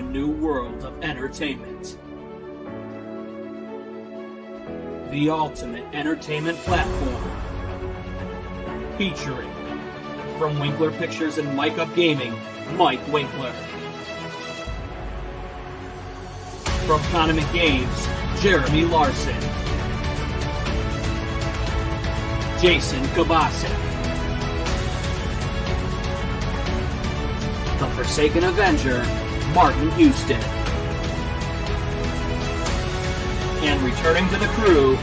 new world of entertainment. The ultimate entertainment platform. Featuring, from Winkler Pictures and Mike Up Gaming, Mike Winkler. From Condiment Games, Jeremy Larson. Jason Kabasic. The Forsaken Avenger, Martin Houston. And returning to the crew,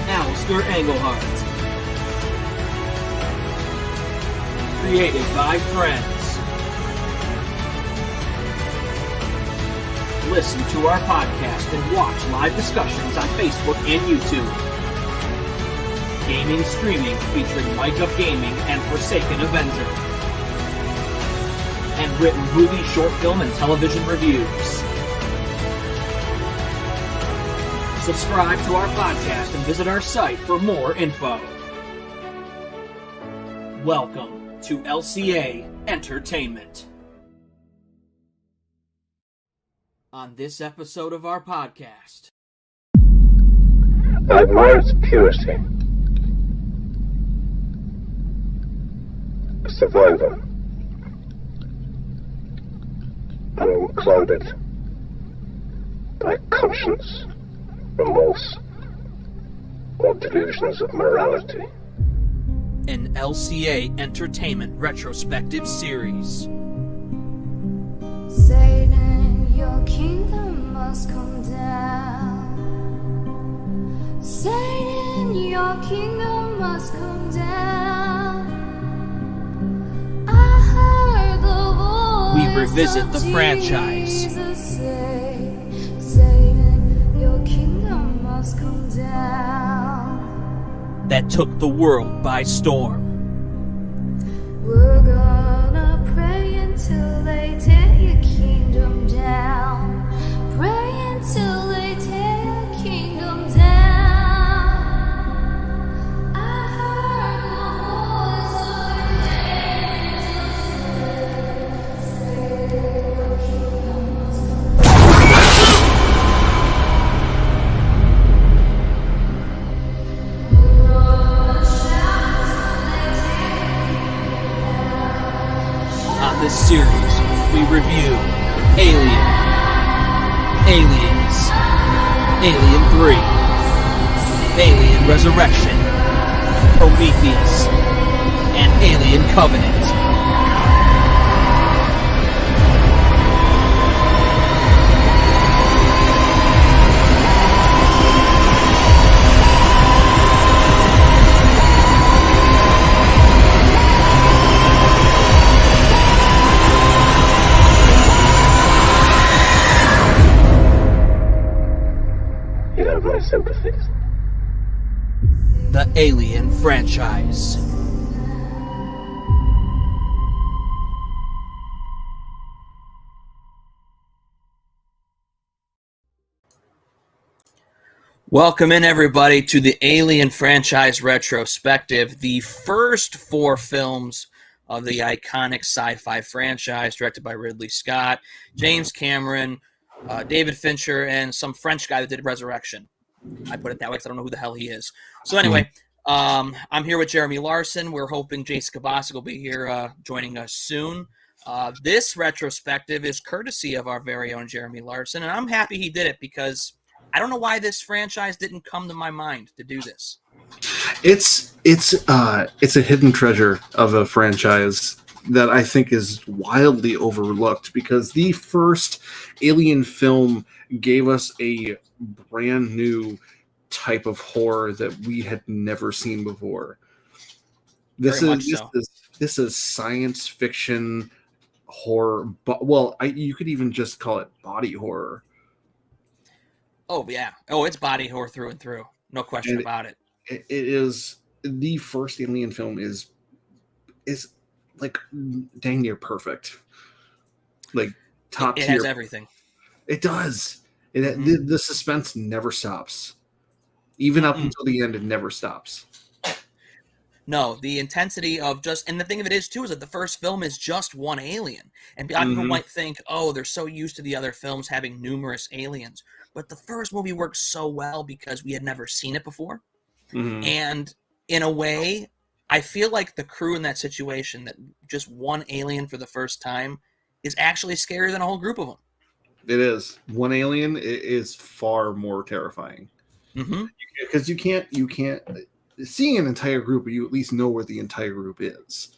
Alistair Engelhart. Created by friends. Listen to our podcast and watch live discussions on Facebook and YouTube. Gaming streaming featuring Mike Up Gaming and Forsaken Avenger. And written movie, short film, and television reviews. Subscribe to our podcast and visit our site for more info. Welcome to LCA Entertainment. On this episode of our podcast, I admire its purity. Survivor. Unclouded by conscience, remorse, or delusions of morality. an LCA Entertainment retrospective series. Satan, your kingdom must come down. Satan, your kingdom must come down. I heard the voice We revisit of the franchise. Jesus say, Satan, your kingdom must come down. That took the world by storm. We're gonna pray until they tear your kingdom down. Pray until they tear your kingdom down. I heard the voice of an angel say, your kingdom must come down. We're gonna shout till they tear. On this series, we review Alien, Aliens, Alien 3, Alien Resurrection, Prometheus, and Alien Covenant. You have my sympathies. The Alien franchise. Welcome in, everybody, to the Alien franchise retrospective, the first 4 films of the iconic sci-fi franchise, directed by Ridley Scott, James Cameron, David Fincher, and some French guy that did Resurrection. I put it that way because I don't know who the hell he is. So anyway, I'm here with Jeremy Larson. We're hoping Jason Kabasic will be here joining us soon. This retrospective is courtesy of our very own Jeremy Larson, and I'm happy he did it because I don't know why this franchise didn't come to my mind to do this. It's a hidden treasure of a franchise that I think is wildly overlooked because the first Alien film gave us a brand new type of horror that we had never seen before. This is science fiction horror, but you could even just call it body horror. Oh yeah. Oh, it's body horror through and through. No question about it. It is the first Alien film is like dang near perfect. Like top tier. It has everything. It does. The suspense never stops. Even up until the end, it never stops. No, the intensity of just, and the thing of it is too, is that the first film is just one alien. And a lot of people Mhm. might think, oh, they're so used to the other films having numerous aliens. But the first movie works so well because we had never seen it before. Mhm. And in a way, I feel like the crew in that situation, that just one alien for the first time, is actually scarier than a whole group of them. It is. One alien is far more terrifying Mm-hmm. because you can't seeing an entire group, you at least know where the entire group is.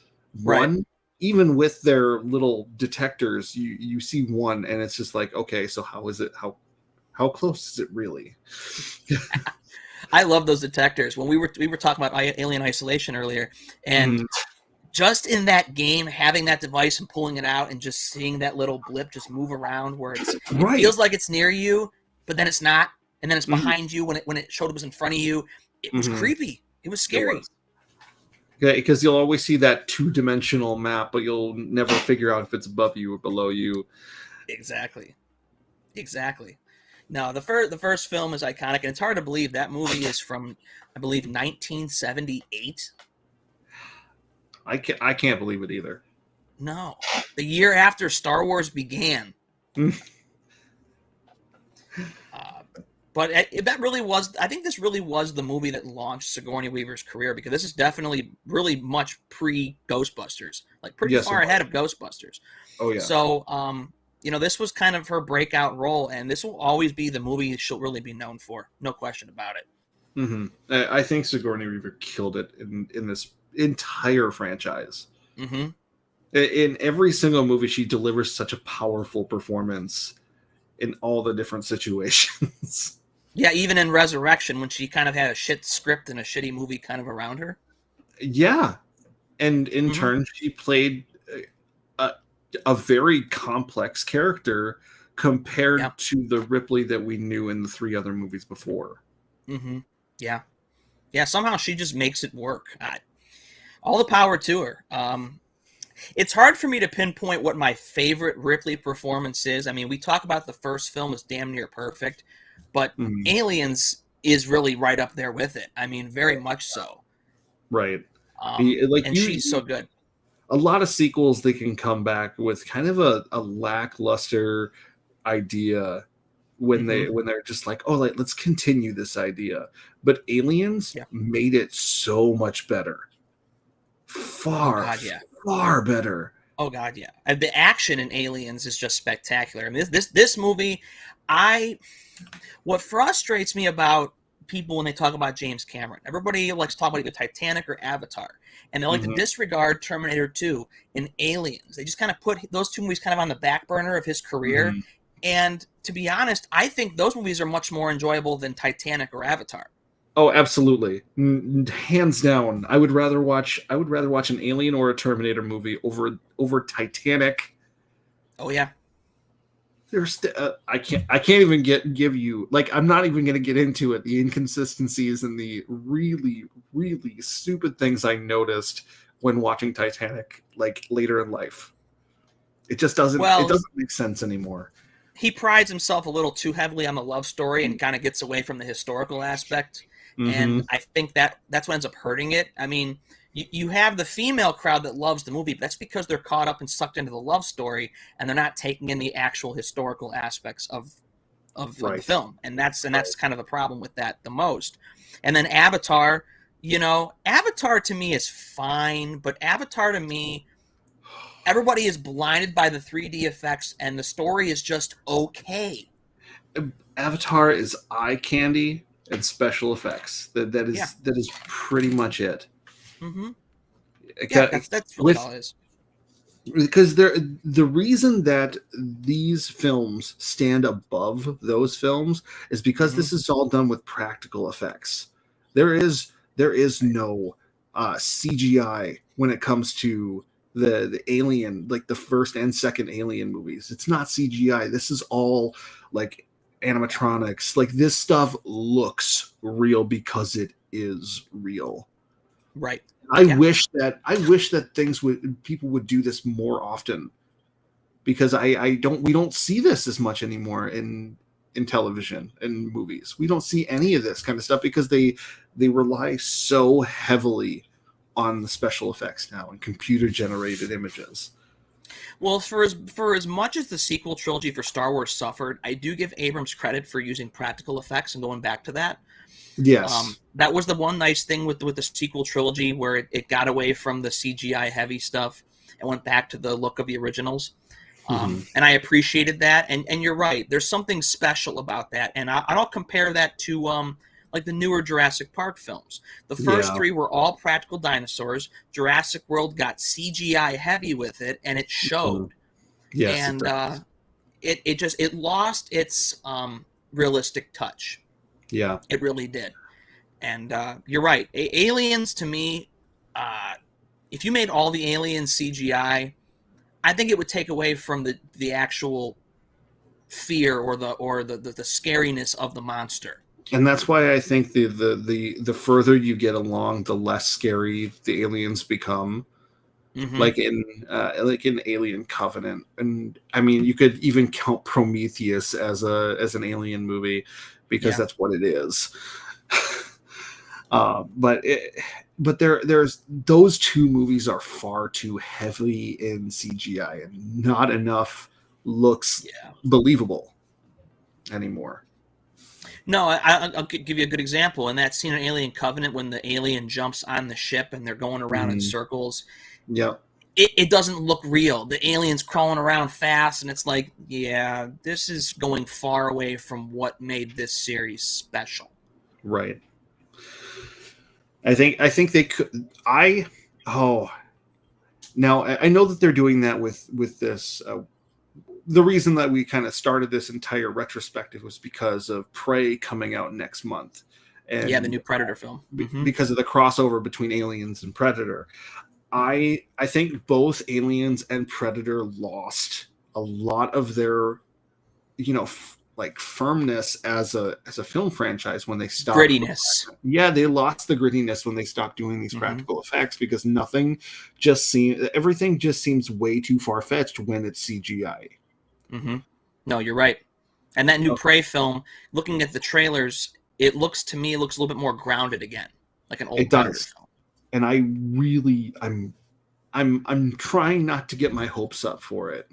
Right. One, even with their little detectors, you see one, and it's just like, okay, so how is it? How close is it really? I love those detectors. When we were talking about alien isolation earlier, and Mhm. just in that game, having that device and pulling it out and just seeing that little blip just move around where it Right. feels like it's near you, but then it's not, and then it's Mhm. behind you when it showed it was in front of you. It was Mhm. creepy. It was It scary. was. Yeah, because you'll always see that two-dimensional map, but you'll never figure out if it's above you or below you. Exactly. Exactly. No, the first film is iconic, and it's hard to believe that movie is from, I believe, 1978. I can't believe it either. No, the year after Star Wars began. Uh, but that really was, I think this really was the movie that launched Sigourney Weaver's career, because this is definitely really much pre Ghostbusters, like pretty Yes, it far ahead was. of Ghostbusters. Oh yeah. So, this was kind of her breakout role, and this will always be the movie she'll really be known for. No question about it. I think Sigourney Weaver killed it in this entire franchise. Mm-hmm. In every single movie, she delivers such a powerful performance in all the different situations. Yeah, even in Resurrection, when she kind of had a shit script and a shitty movie kind of around her. Yeah, and in Mm-hmm. turn, she played a, a very complex character Yeah. compared to the Ripley that we knew in the three other movies before. Mm-hmm. Yeah. Yeah. Somehow she just makes it work. All the power to her. It's hard for me to pinpoint what my favorite Ripley performance is. I mean, we talk about the first film as damn near perfect, but Mhm. Aliens is really right up there with it. I mean, very much so. Right. Like And she's so good. a lot of sequels they can come back with kind of a lackluster idea when Mm-hmm. they're just like, oh, like, let's continue this idea. But Aliens Yeah. made it so much better, Oh far God, yeah. far better. Oh God, yeah. And the action in Aliens is just spectacular. I mean, this movie, I what frustrates me about people when they talk about James Cameron, everybody likes to talk about either Titanic or Avatar, and they like to Mhm. disregard Terminator 2 and Aliens. They just kind of put those two movies kind of on the back burner of his career. Mhm. And to be honest, I think those movies are much more enjoyable than Titanic or Avatar. Oh, absolutely. Hands down. I would rather watch an Alien or a Terminator movie over Titanic. Oh yeah. I can't even give you, like, I'm not even going to get into it, the inconsistencies and the really really stupid things I noticed when watching Titanic, like, later in life. It Well, doesn't make sense anymore. he prides himself a little too heavily on the love story and kind of gets away from the historical aspect. And Mhm. I think that's what ends up hurting it. I mean, you have the female crowd that loves the movie, but that's because they're caught up and sucked into the love story, and they're not taking in the actual historical aspects of the Right. film. And that's kind of the problem with that the most. And then Avatar, Avatar to me is fine, but Avatar to me, everybody is blinded by the 3D effects, and the story is just okay. Avatar is eye candy and special effects. That Yeah. is pretty much it. Mm-hmm. Yeah, Okay, that's really with all it is. because the reason that these films stand above those films is because Mm-hmm. this is all done with practical effects. There is Right. no CGI when it comes to the Alien, like the first and second Alien movies. It's not CGI. This is all like animatronics. Like, this stuff looks real because it is real. Right. I Yeah. wish that people would do this more often, because I don't we don't see this as much anymore in television and movies. We don't see any of this kind of stuff because they rely so heavily on the special effects now and computer generated images. Well, for as much as the sequel trilogy for Star Wars suffered, I do give Abrams credit for using practical effects and going back to that. Yes. That was the one nice thing with the sequel trilogy, where it got away from the CGI heavy stuff and went back to the look of the originals. And I appreciated that. And you're right. There's something special about that. And I'll compare that to like the newer Jurassic Park films. The first three were all practical dinosaurs. Jurassic World got CGI heavy with it, and it showed. Yes, And it lost its realistic touch. Yeah. It really did. And you're right. Aliens, to me, if you made all the aliens CGI, I think it would take away from the actual fear or the scariness of the monster. And that's why I think the further you get along, the less scary the aliens become. Mm-hmm. Like in Alien Covenant, and I mean, you could even count Prometheus as an alien movie because that's what it is. But there's those two movies are far too heavy in CGI, and not enough looks believable anymore. No, I'll give you a good example. In that scene in Alien Covenant, when the alien jumps on the ship and they're going around in circles, it doesn't look real. The alien's crawling around fast, and it's like, yeah, this is going far away from what made this series special. Right. I think they could. Now I know that they're doing that with this. The reason that we kind of started this entire retrospective was because of Prey coming out next month, and the new Predator film, because of the crossover between Aliens and Predator. I think both Aliens and Predator lost a lot of their, like firmness as a film franchise when they stopped grittiness. They lost the grittiness when they stopped doing these practical effects, because everything just seems way too far-fetched when it's CGI. No, you're right. And that new Prey film, looking at the trailers, it looks a little bit more grounded again, like an old Predator film. And I'm trying not to get my hopes up for it.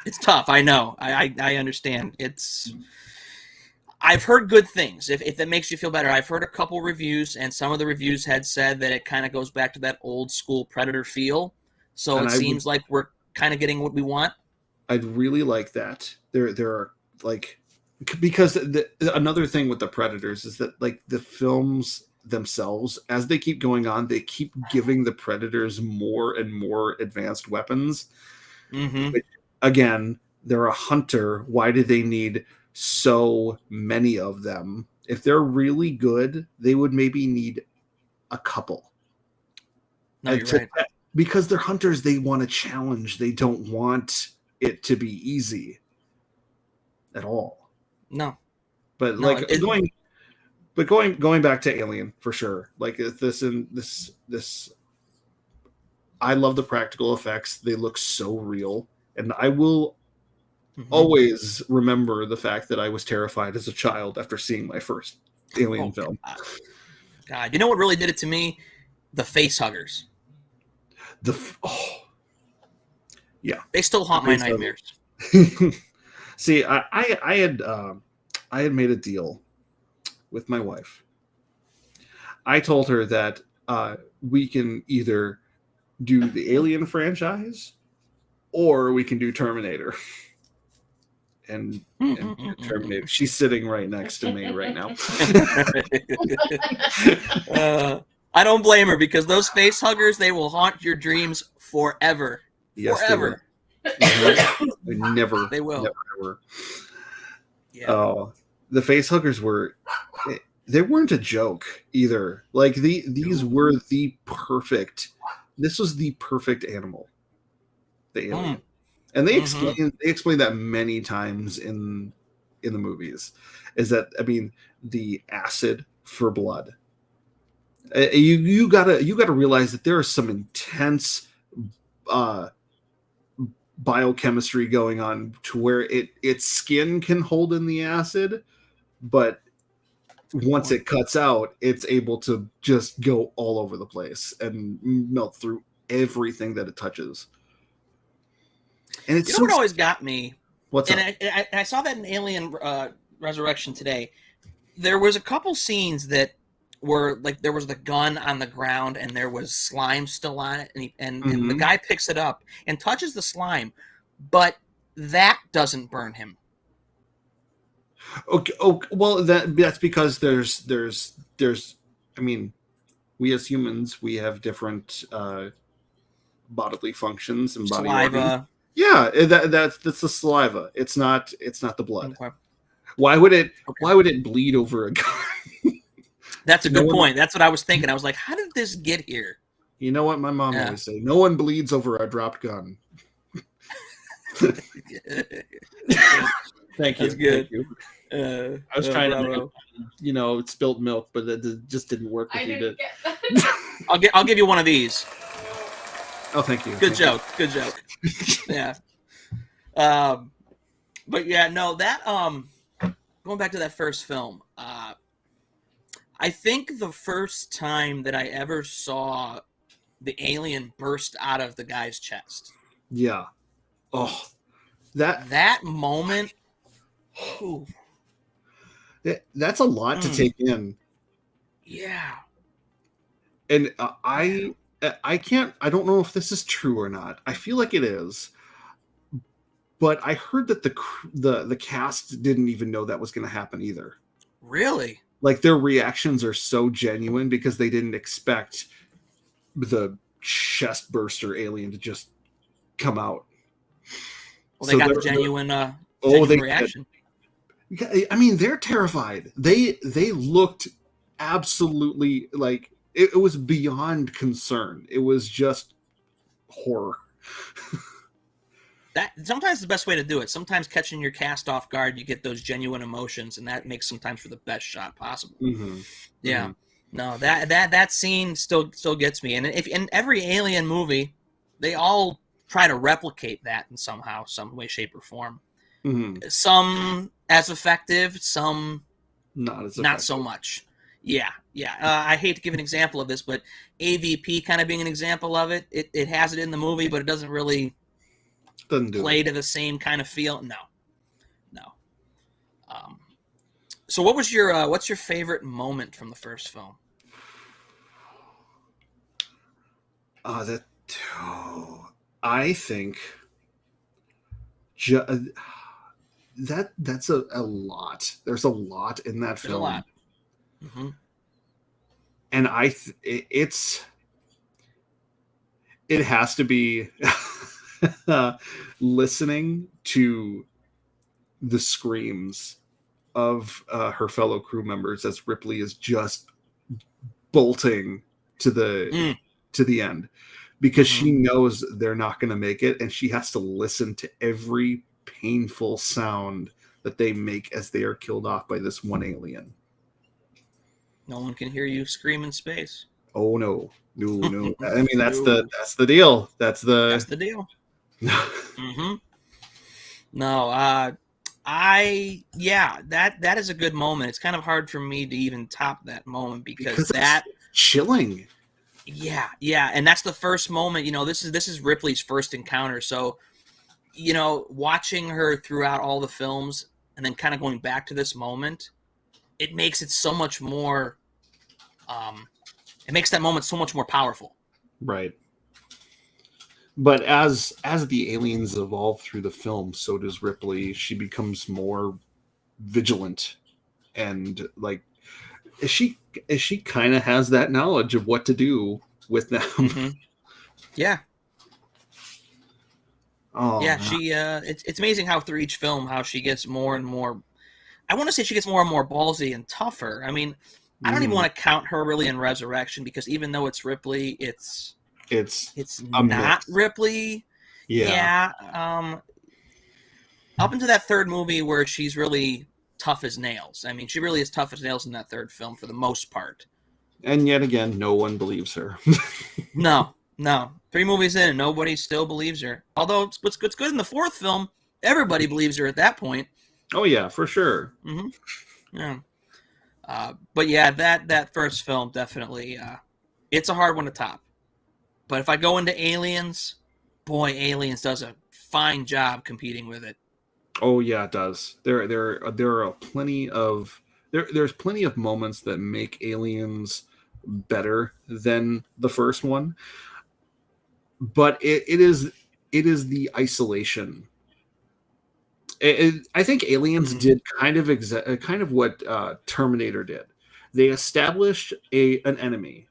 It's tough. I know. I understand. I've heard good things. If that makes you feel better, I've heard a couple reviews, and some of the reviews had said that it kind of goes back to that old school Predator feel. So it seems like we're kind of getting what we want. I'd really like that. There are like, because another thing with the Predators is that like the films themselves, as they keep going on, they keep giving the Predators more and more advanced weapons. Which, again, they're a hunter. Why do they need so many of them? If they're really good, they would maybe need a couple. No, you're right. Because they're hunters, they want a challenge. They don't want it to be easy at all. No. But going back to Alien for sure. Like this I love the practical effects. They look so real, and I will always remember the fact that I was terrified as a child after seeing my first Alien film. God, you know what really did it to me? The face huggers. They still haunt my nightmares. See, I had made a deal with my wife. I told her that we can either do the Alien franchise or we can do Terminator. And Terminator. She's sitting right next to me right now. I don't blame her, because those face huggers, they will haunt your dreams forever. Yes, forever. They will. Never. Yeah. The face huggers they weren't a joke either. Like these were the perfect. This was the perfect animal. The alien. And they explain that many times in the movies. Is that, I mean, the acid for blood. You gotta realize that there are some intense biochemistry going on to where its skin can hold in the acid, but once it cuts out, it's able to just go all over the place and melt through everything that it touches. And it's You know what always got me? What's and up? I saw that in Alien Resurrection today. There was a couple scenes that were like there was the gun on the ground and there was slime still on it, and the Mhm. guy picks it up and touches the slime, but that doesn't burn him. Okay, well, that's because there's. I mean, we as humans, we have different bodily functions and body organs. Saliva. Yeah, that's the saliva. It's not the blood. Okay. Why would it? Okay. Why would it bleed over a gun? That's a No good one- point. That's what I was thinking. I was like, how did this get here? You know what my mom Yeah. always say? No one bleeds over a dropped gun. Thank you. That's good. Thank you. I was trying to make, spilled milk, but it just didn't work I with you didn't did. get that. I'll give you one of these. Oh, thank you. Good Thank joke. Good joke. Yeah. But yeah, no, that going back to that first film, I think the first time that I ever saw the alien burst out of the guy's chest. Yeah. Oh, That moment. Ooh, that's a lot to take in. yeah. And I don't know if this is true or not. I feel like it is, but I heard that the cast didn't even know that was going to happen either. Really? Like their reactions are so genuine because they didn't expect the chest burster alien to just come out. Well, they So got they're- the genuine they reaction. I mean, they're terrified. They looked absolutely like it was beyond concern. It was just horror. That sometimes the best way to do it. Sometimes catching your cast off guard, you get those genuine emotions, and that makes sometimes for the best shot possible. Mm-hmm. Yeah. Mhm. No, that scene still gets me. And if in every alien movie, they all try to replicate that in some way, shape, or form. Mm-hmm. Some as effective, some Not as not so much. Yeah. I hate to give an example of this, but AVP kind of being an example of it. It has it in the movie, but it doesn't really Doesn't do play it. to the same kind of feel. No. So what's your favorite moment from the first film? I think that's a lot. There's a lot in that There's a film. lot. Mm-hmm. And it has to be listening to the screams of her fellow crew members as Ripley is just bolting to the end because she knows they're not going to make it, and she has to listen to every painful sound that they make as they are killed off by this one alien. No one can hear you scream in space. Oh no. I mean, that's the deal. That's the deal. Mm-hmm. No, that is a good moment. It's kind of hard for me to even top that moment because that chilling. Yeah, and that's the first moment. This is Ripley's first encounter. So, watching her throughout all the films and then kind of going back to this moment, it makes it so much more. It makes that moment so much more powerful. Right. But as the aliens evolve through the film, so does Ripley. She becomes more vigilant, and like she kind of has that knowledge of what to do with them. Mm-hmm. Yeah. Oh yeah. man. She it's amazing how through each film how she gets more and more. I want to say she gets more and more ballsy and tougher. I mean, I don't even want to count her really in Resurrection because even though it's Ripley, it's not mix. Ripley. Yeah. Up into that third movie where she's really tough as nails. I mean, she really is tough as nails in that third film for the most part. And yet again, no one believes her. No. 3 movies in, and nobody still believes her. Although what's good in the fourth film, everybody believes her at that point. Oh yeah, for sure. Mm-hmm. Yeah. But yeah, that first film definitely, it's a hard one to top. But if I go into Aliens, boy, Aliens does a fine job competing with it. Oh yeah, it does. There are plenty of there's plenty of moments that make Aliens better than the first one, but it is the isolation. I think Aliens Mhm. did kind of what Terminator did. They established an enemy.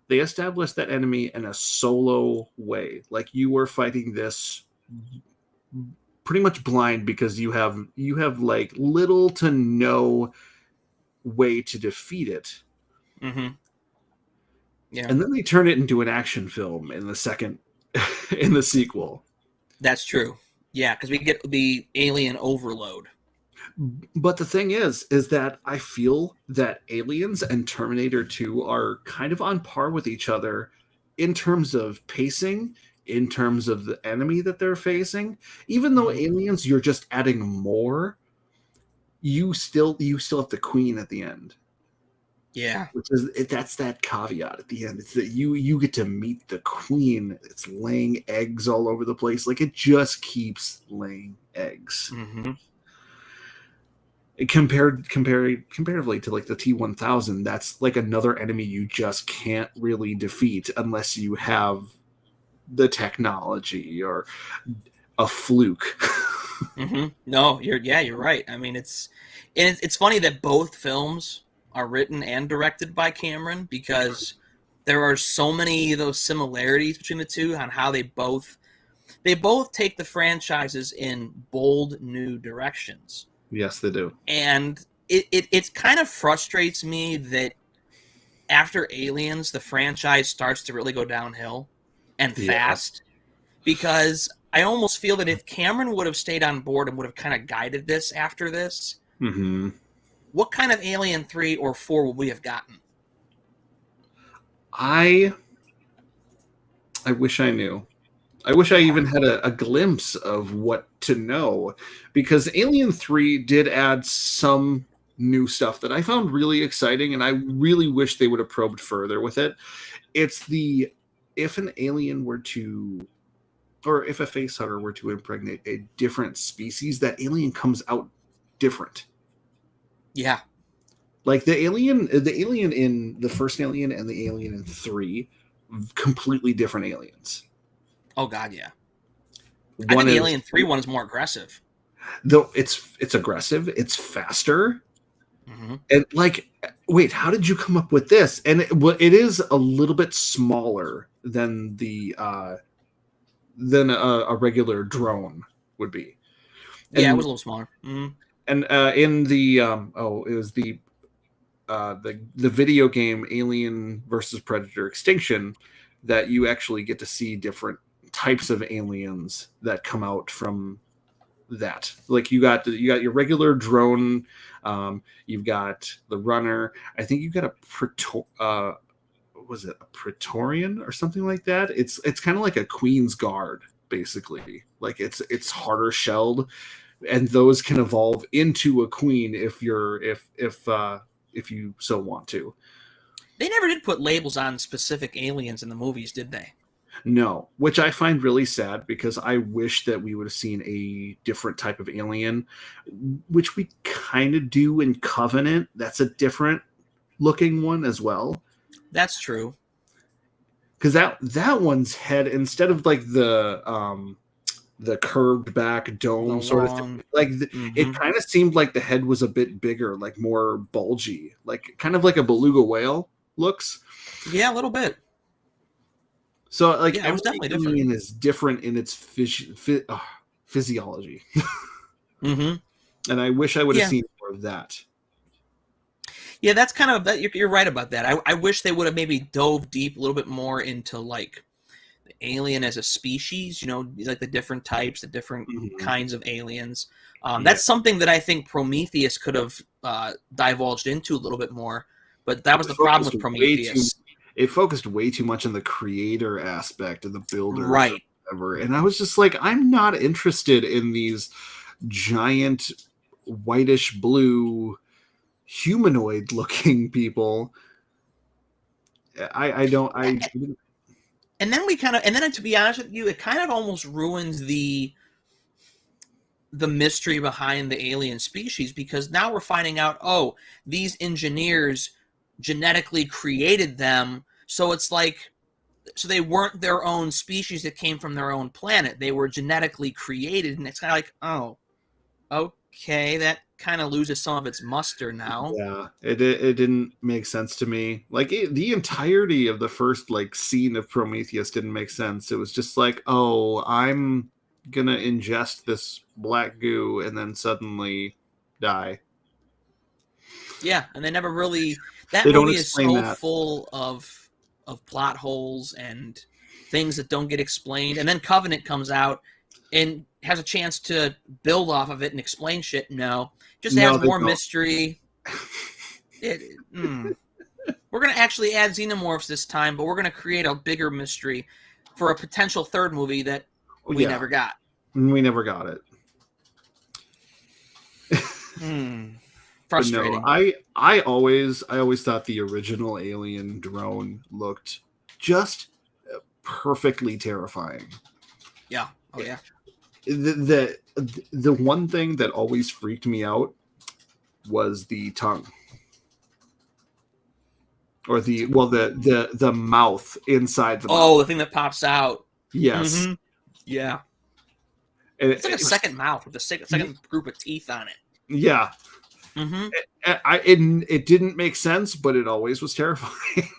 They established that enemy in a solo way, like you were fighting this pretty much blind because you have like little to no way to defeat it. Mhm. Yeah, And then they turn it into an action film in the second in the sequel. that's true. Yeah, because we get the alien overload. But the thing is that I feel that Aliens and Terminator 2 are kind of on par with each other in terms of pacing, in terms of the enemy that they're facing. Even though Mhm. Aliens, you're just adding more, you still have the queen at the end. Yeah. Which is that's that caveat at the end. It's that you get to meet the queen. It's laying eggs all over the place. Like it just keeps laying eggs. Mhm. Comparatively to like the T-1000, that's like another enemy you just can't really defeat unless you have the technology or a fluke. No, you're right. I mean, it's funny that both films are written and directed by Cameron because there are so many of those similarities between the two on how they both take the franchises in bold new directions. Yes, they do. And it kind of frustrates me that after Aliens, the franchise starts to really go downhill and Yeah. fast because I almost feel that if Cameron would have stayed on board and would have kind of guided this after this, Hmm. what kind of Alien 3 or 4 would we have gotten? I I wish I knew. I wish I Yeah. even had a glimpse of what to know because Alien 3 did add some new stuff that I found really exciting and I really wish they would have probed further with it. It's the if an alien were to or if a facehugger were to impregnate a different species, that alien comes out different. Yeah. Like the alien in the first Alien and the Alien in 3, completely different aliens. Oh God, yeah. I One think the is Alien 3 one is more aggressive. though it's aggressive, it's faster, Mm-hmm. and like wait, how did you come up with this? And it is a little bit smaller than a regular drone would be. Yeah, it And was a little smaller. Mm-hmm. in the it was the video game Alien versus Predator Extinction that you actually get to see different types of aliens that come out from that. Like you got your regular drone, you've got the runner. I think you got a was it a Praetorian or something like that? It's kind of like a Queen's Guard basically. Like it's harder shelled, and those can evolve into a queen if you so want to. They never did put labels on specific aliens in the movies, did they? No, which I find really sad because I wish that we would have seen a different type of alien, which we kind of do in Covenant. That's a different looking one as well. That's true. Because that one's head, instead of like the curved back The dome sort of long. thing, like it Mm-hmm. kind of seemed like the head was a bit bigger, like more bulgy, like kind of like a beluga whale looks. Yeah, a little bit. So like Yeah, it was every definitely different. alien is different in its physiology, Mm-hmm. and I wish I would have Yeah. seen more of that. Yeah, that's kind of that. You're right about that. I wish they would have maybe dove deep a little bit more into like the alien as a species. Like the different types, the different Mhm. kinds of aliens. Yeah, That's something that I think Prometheus could have divulged into a little bit more. But that was it the problem focused with way too. Prometheus. It focused way too much on the creator aspect and the builders or Right. whatever, and I was just like, I'm not interested in these giant whitish blue humanoid looking people. I don't I And then to be honest with you, it kind of almost ruins the mystery behind the alien species, because now we're finding out, oh, these engineers genetically created them. So it's like, so they weren't their own species that came from their own planet. They were genetically created. And it's kind of like, oh, okay, that kind of loses some of its muster now. Yeah, it didn't make sense to me. Like the entirety of the first like scene of Prometheus didn't make sense. It was just like, oh, I'm gonna ingest this black goo and then suddenly die. Yeah, and they never really. That They don't movie is explain so that. full of plot holes and things that don't get explained. And then Covenant comes out and has a chance to build off of it and explain shit. No, just No, adds they more don't. mystery. We're gonna actually add xenomorphs this time, but we're gonna create a bigger mystery for a potential third movie that we Yeah, never got. we never got it. But no, Frustrating. I always thought the original Alien drone looked just perfectly terrifying. Yeah. Oh yeah. The one thing that always freaked me out was the tongue, or the mouth inside the Oh, mouth. the thing that pops out. Yes. Mhm. Yeah. And It's like a second mouth with a second group of teeth on it. Yeah. Mm-hmm. It didn't make sense, but it always was terrifying.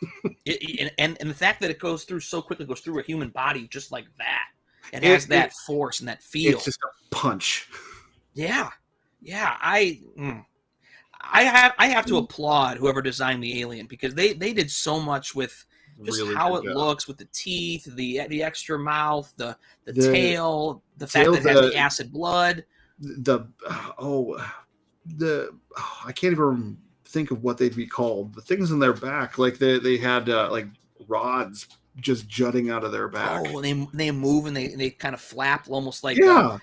And the fact that it goes through so quickly, goes through a human body just like that. It It- has that it- force and that feel. It's just a punch. Yeah. Yeah. I have to applaud whoever designed the alien, because they did so much with just Really how good it job. looks, with the teeth, the extra mouth, the The tail, the fact tail, that it has the- the acid blood. I can't even think of what they'd be called. The things in their back, like they had like rods just jutting out of their back. Oh, and they move and they kind of flap almost like Yeah,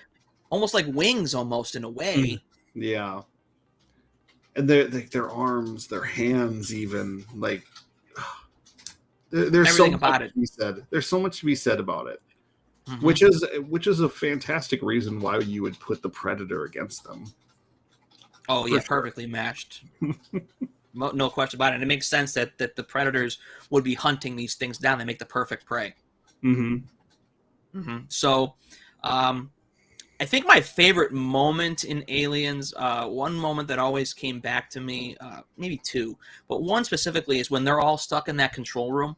almost like wings, almost in a way. yeah. And their arms, their hands, even like there's so Everything much about to it. be said. There's so much to be said about it, Mhm. which is a fantastic reason why you would put the Predator against them. Oh yeah, For sure. perfectly matched. No question about it. And it makes sense that the predators would be hunting these things down. They make the perfect prey. Mm-hmm. So, I think my favorite moment in Aliens, one moment that always came back to me, maybe two, but one specifically is when they're all stuck in that control room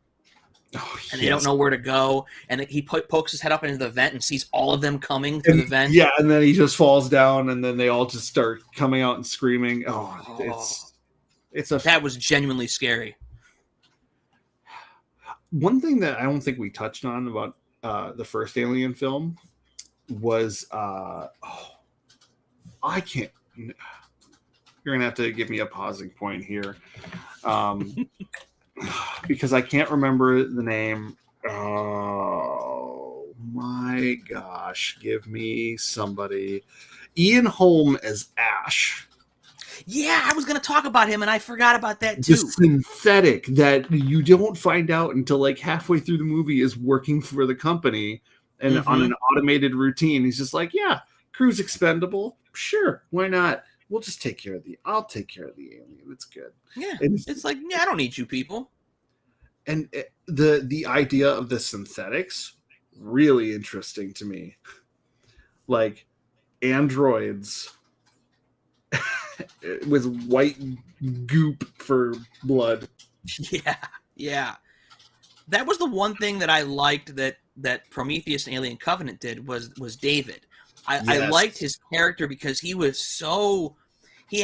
Oh, and they don't yes. know where to go, and he pokes his head up into the vent and sees all of them coming through the vent. Yeah, and then he just falls down, and then they all just start coming out and screaming. Oh, it's a That was genuinely scary. one thing that I don't think we touched on about the first Alien film was I can't. You're gonna have to give me a pausing point here, because I can't remember the name. Oh my gosh! Give me somebody. Ian Holm as Ash. Yeah, I was going to talk about him, and I forgot about that The too. synthetic that you don't find out until like halfway through the movie is working for the company and on an automated routine. He's just like, yeah, crew's expendable. Sure, why not? We'll just take care of I'll take care of the alien. It's good. Yeah, And it's like, yeah, I don't need you people. and the idea of the synthetics, really interesting to me. Like androids with white goop for blood. Yeah. That was the one thing that I liked that Prometheus and Alien Covenant did was David. I Yes. liked his character because he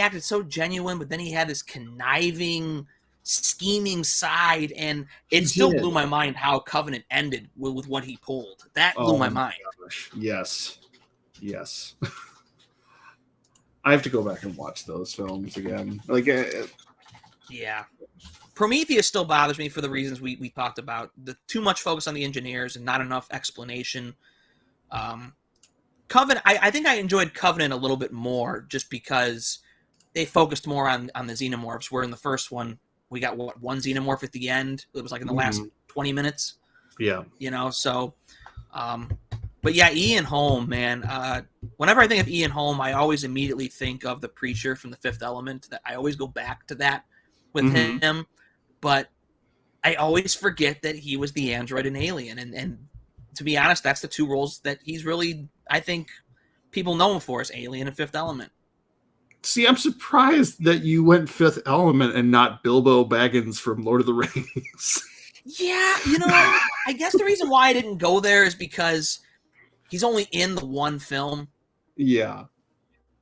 acted so genuine, but then he had this conniving, scheming side, and it He still did. blew my mind how Covenant ended with what he pulled. That blew my mind. Gosh. Yes. I have to go back and watch those films again. Like, Yeah. Prometheus still bothers me for the reasons we talked about. The too much focus on the engineers and not enough explanation. Covenant, I think I enjoyed Covenant a little bit more just because they focused more on the xenomorphs, where in the first one we got one xenomorph at the end. It was like in the last 20 minutes. Yeah. So but yeah, Ian Holm, man. Whenever I think of Ian Holm, I always immediately think of the preacher from The Fifth Element. That I always go back to that with him, but I always forget that he was the android in Alien. And to be honest, that's the two roles that he's really, I think, people know him for, is Alien and Fifth Element. See, I'm surprised that you went Fifth Element and not Bilbo Baggins from Lord of the Rings. Yeah, I guess the reason why I didn't go there is because he's only in the one film. Yeah.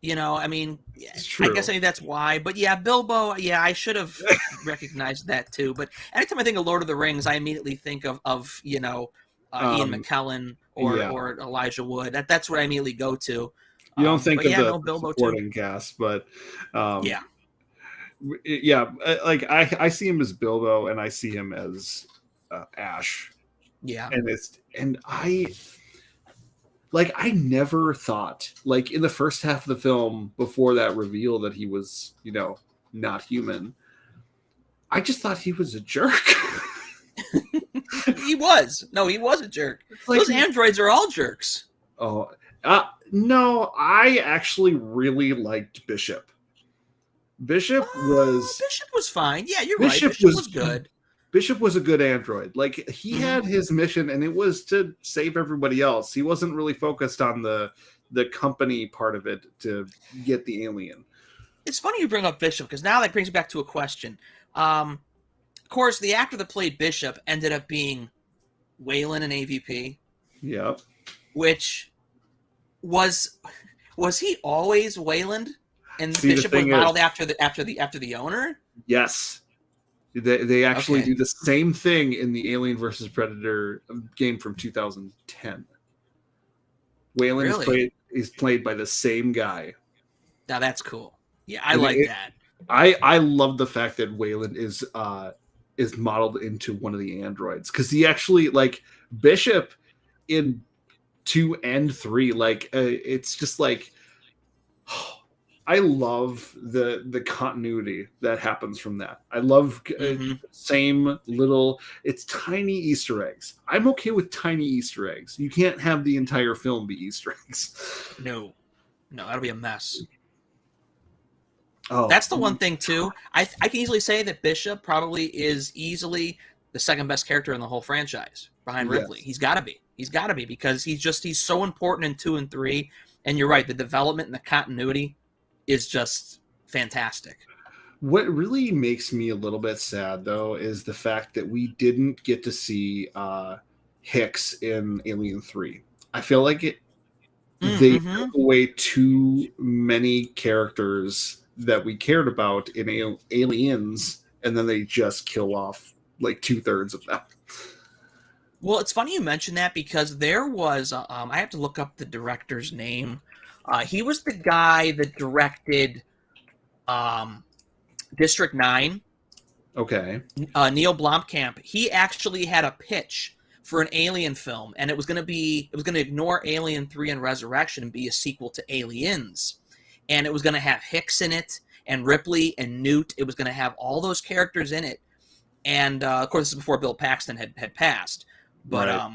I guess that's why. But yeah, Bilbo, I should have recognized that too. But anytime I think of Lord of the Rings, I immediately think of Ian McKellen or Elijah Wood. That's what I immediately go to. You don't think of the Bilbo supporting cast, but like I see him as Bilbo and I see him as Ash. Yeah, and I never thought, like, in the first half of the film, before that reveal that he was, not human, I just thought he was a jerk. He was. No, he was a jerk. Like, those androids are all jerks. Oh, no, I actually really liked Bishop. Bishop was fine. Yeah, you're right. Bishop was good. Bishop was a good android. Like, he had his mission, and it was to save everybody else. He wasn't really focused on the company part of it to get the alien. It's funny you bring up Bishop, because now that brings me back to a question. Of course, the actor that played Bishop ended up being Wayland in AVP. Yep. Which was he always Wayland? And Bishop was modeled after the owner? Yes. They actually do the same thing in the Alien vs. Predator game from 2010. Wayland is played by the same guy. Now that's cool. Yeah, I like that. I love the fact that Wayland is modeled into one of the androids, because he actually, like, Bishop in 2 and 3, like, it's just like, I love the continuity that happens from that. I love same little, it's tiny Easter eggs. I'm okay with tiny Easter eggs. You can't have the entire film be Easter eggs. No, that'll be a mess. Oh, that's the one thing too. I can easily say that Bishop probably is easily the second best character in the whole franchise behind Ripley. Yes. He's got to be because he's so important in 2 and 3. And you're right, the development and the continuity is just fantastic. What really makes me a little bit sad, though, is the fact that we didn't get to see Hicks in Alien 3. I feel like they took away too many characters that we cared about in Aliens, and then they just kill off like 2/3 of them. Well, it's funny you mention that, because there was I have to look up the director's name. He was the guy that directed District 9. Okay. Neil Blomkamp. He actually had a pitch for an Alien film, and it was going to ignore Alien 3 and Resurrection and be a sequel to Aliens. And it was going to have Hicks in it, and Ripley and Newt. It was going to have all those characters in it. And of course, this is before Bill Paxton had passed. But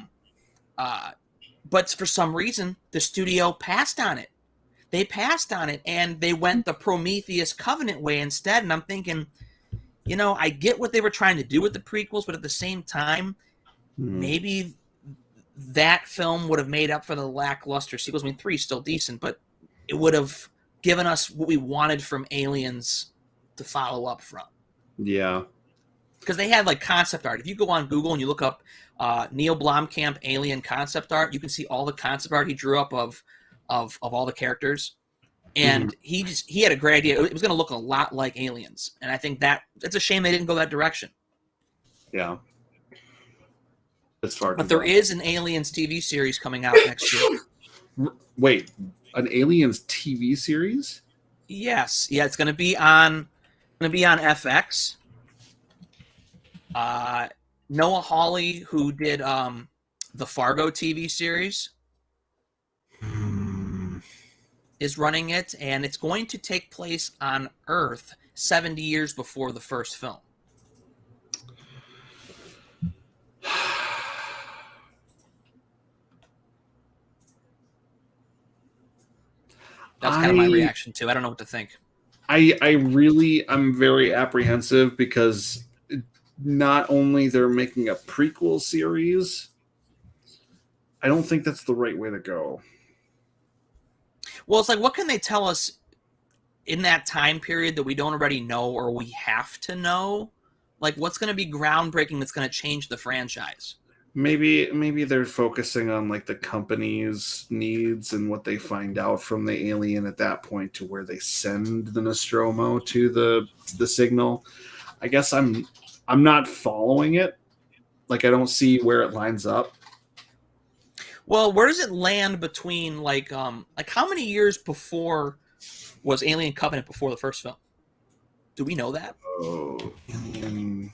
but for some reason, the studio passed on it. They passed on it, and they went the Prometheus Covenant way instead. And I'm thinking, I get what they were trying to do with the prequels, but at the same time, maybe that film would have made up for the lackluster sequels. I mean, 3 is still decent, but it would have given us what we wanted from Aliens to follow up from. Yeah. Because they had, like, concept art. If you go on Google and you look up Neil Blomkamp Alien concept art, you can see all the concept art he drew up of all the characters. And he had a great idea. It was going to look a lot like Aliens. And I think it's a shame they didn't go that direction. Yeah. That's far. But there is an Aliens TV series coming out next year. Wait, an Aliens TV series? Yes. Yeah, it's going to be on FX. Noah Hawley, who did the Fargo TV series. is running it, and it's going to take place on Earth 70 years before the first film. That was kind of my reaction too. I don't know what to think. I'm very apprehensive because not only they're making a prequel series, I don't think that's the right way to go. Well, it's like, what can they tell us in that time period that we don't already know or we have to know? Like, what's going to be groundbreaking that's going to change the franchise? Maybe they're focusing on like the company's needs and what they find out from the alien at that point to where they send the Nostromo to the signal. I guess I'm not following it. Like, I don't see where it lines up. Well, where does it land between like how many years before was Alien Covenant before the first film? Do we know that? Oh, Alien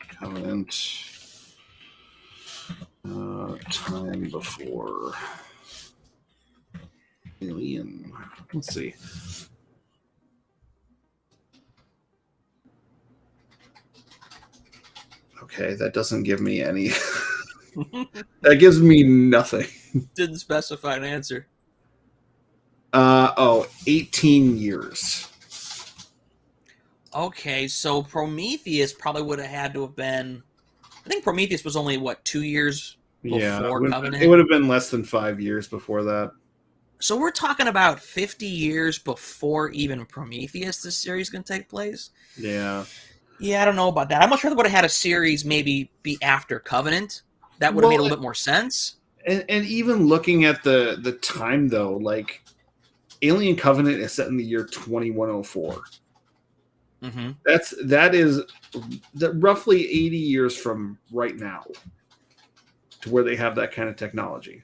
Covenant. Time before Alien. Let's see. Okay, that doesn't give me any. That gives me nothing. Didn't specify an answer. 18 years. Okay, so Prometheus probably would have had to have been. I think Prometheus was only, 2 years before Covenant? It would have been less than 5 years before that. So we're talking about 50 years before even Prometheus this series is going to take place? Yeah. Yeah, I don't know about that. I'm not sure they would have had a series maybe be after Covenant. That would have made a little bit more sense. And even looking at the time, though, like, Alien Covenant is set in the year 2104. Mm-hmm. That is roughly 80 years from right now to where they have that kind of technology.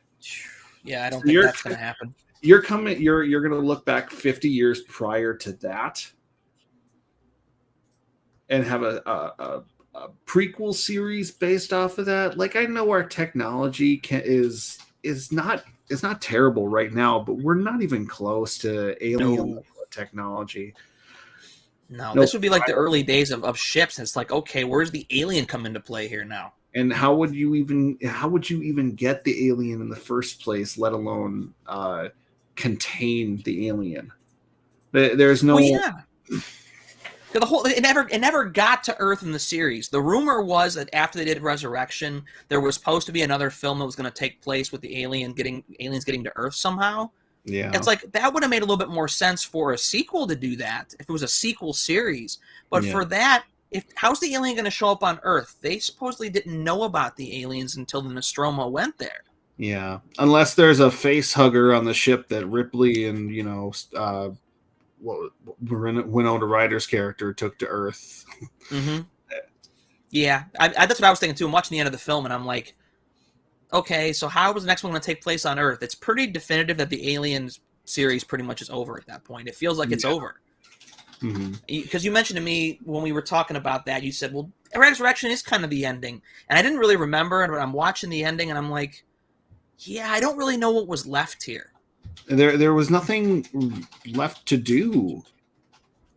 Yeah, I don't think that's going to happen. You're going to look back 50 years prior to that and have a prequel series based off of that. Like, I know our technology is not terrible right now, but we're not even close to alien technology. No, this would be like the early days of ships. And it's like, okay, where's the alien come into play here now? And how would you even get the alien in the first place, let alone contain the alien? There's no. Well, yeah. It never got to Earth in the series. The rumor was that after they did Resurrection, there was supposed to be another film that was going to take place with the aliens getting to Earth somehow. Yeah, it's like that would have made a little bit more sense for a sequel to do that if it was a sequel series. But for that, how's the alien going to show up on Earth? They supposedly didn't know about the aliens until the Nostromo went there. Yeah, unless there's a face hugger on the ship that Ripley and Winona Ryder's character took to Earth. Mm-hmm. Yeah, that's what I was thinking too. I'm watching the end of the film and I'm like, okay, so how was the next one going to take place on Earth? It's pretty definitive that the Aliens series pretty much is over at that point. It feels like it's over. Because you mentioned to me when we were talking about that, you said, well, Resurrection is kind of the ending. And I didn't really remember, but I'm watching the ending and I'm like, yeah, I don't really know what was left here. There was nothing left to do.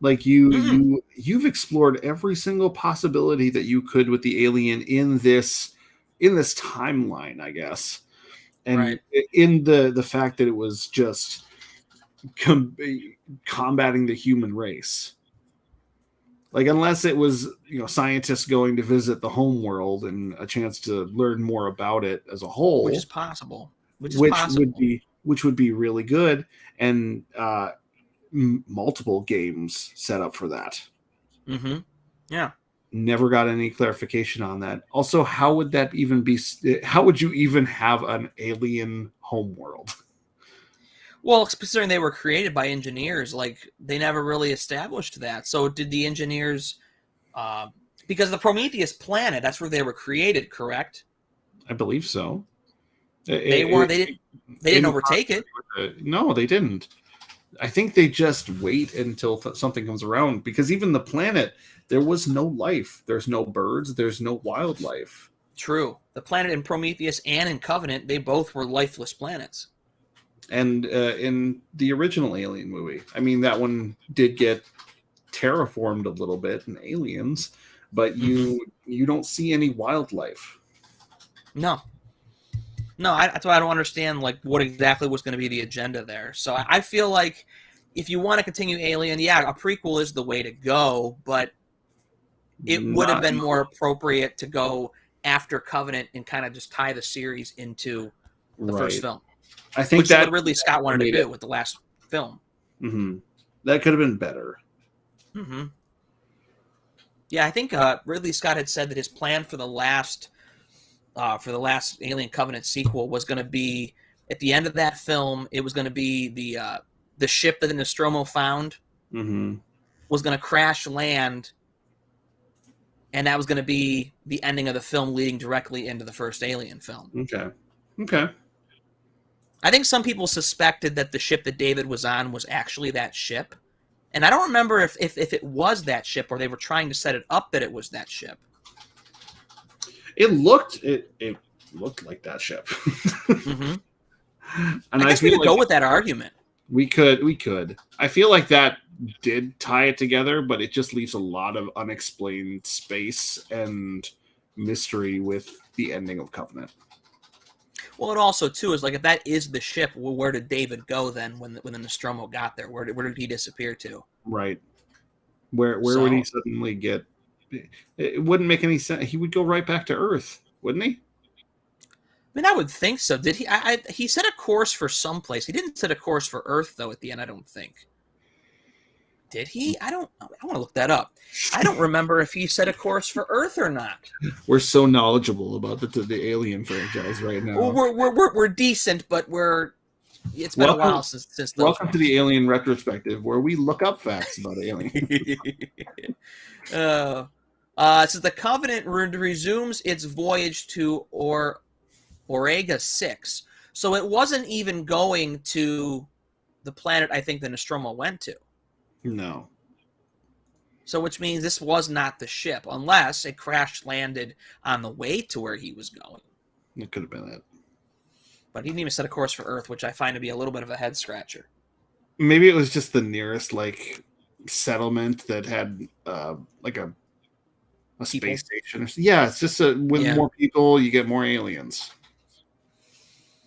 Like you've explored every single possibility that you could with the alien in this timeline, I guess, and in the fact that it was just combating the human race. Like, unless it was scientists going to visit the home world and a chance to learn more about it as a whole, which is possible, which would be really good, and multiple games set up for that. Mm-hmm. Yeah. Never got any clarification on that. Also, how would that even be? How would you even have an alien homeworld? Well, considering they were created by engineers, like they never really established that. So, did the engineers? Because the Prometheus planet, that's where they were created, correct? I believe so. They didn't overtake it. No, they didn't. I think they just wait until something comes around, because even the planet, there was no life. There's no birds. There's no wildlife. True. The planet in Prometheus and in Covenant, they both were lifeless planets. And in the original Alien movie, I mean, that one did get terraformed a little bit in Aliens, but you don't see any wildlife. No. That's why I don't understand like what exactly was going to be the agenda there. So I feel like if you want to continue Alien, yeah, a prequel is the way to go, but it would have been more appropriate to go after Covenant and kind of just tie the series into the first film. I think which is what Ridley Scott wanted to do with the last film. Mm-hmm. That could have been better. Mm-hmm. Yeah, I think Ridley Scott had said that his plan for the last Alien Covenant sequel was going to be at the end of that film. It was going to be the ship that the Nostromo found was going to crash land, and that was going to be the ending of the film, leading directly into the first Alien film. Okay. I think some people suspected that the ship that David was on was actually that ship. And I don't remember if it was that ship or they were trying to set it up that it was that ship. It looked like that ship. And I guess we could go with that argument. We could. I feel like that did tie it together, but it just leaves a lot of unexplained space and mystery with the ending of Covenant. Well, it also too is like if that is the ship, well, where did David go then when the Nostromo got there? Where did he disappear to? Right. Where would he suddenly get? It wouldn't make any sense. He would go right back to Earth, wouldn't he? I mean, I would think so. Did he? He set a course for someplace. He didn't set a course for Earth though. At the end, I don't think. Did he? I want to look that up. I don't remember if he set a course for Earth or not. We're so knowledgeable about the Alien franchise right now. Well, we're decent, but it's been a while since. Welcome to the Alien Retrospective, where we look up facts about Alien. It says the Covenant resumes its voyage to Orega 6. So it wasn't even going to the planet I think the Nostromo went to. No. So which means this was not the ship, unless it crash landed on the way to where he was going. It could have been it. But he didn't even set a course for Earth, which I find to be a little bit of a head scratcher. Maybe it was just the nearest settlement that had a space station. Yeah, it's just more people, you get more aliens.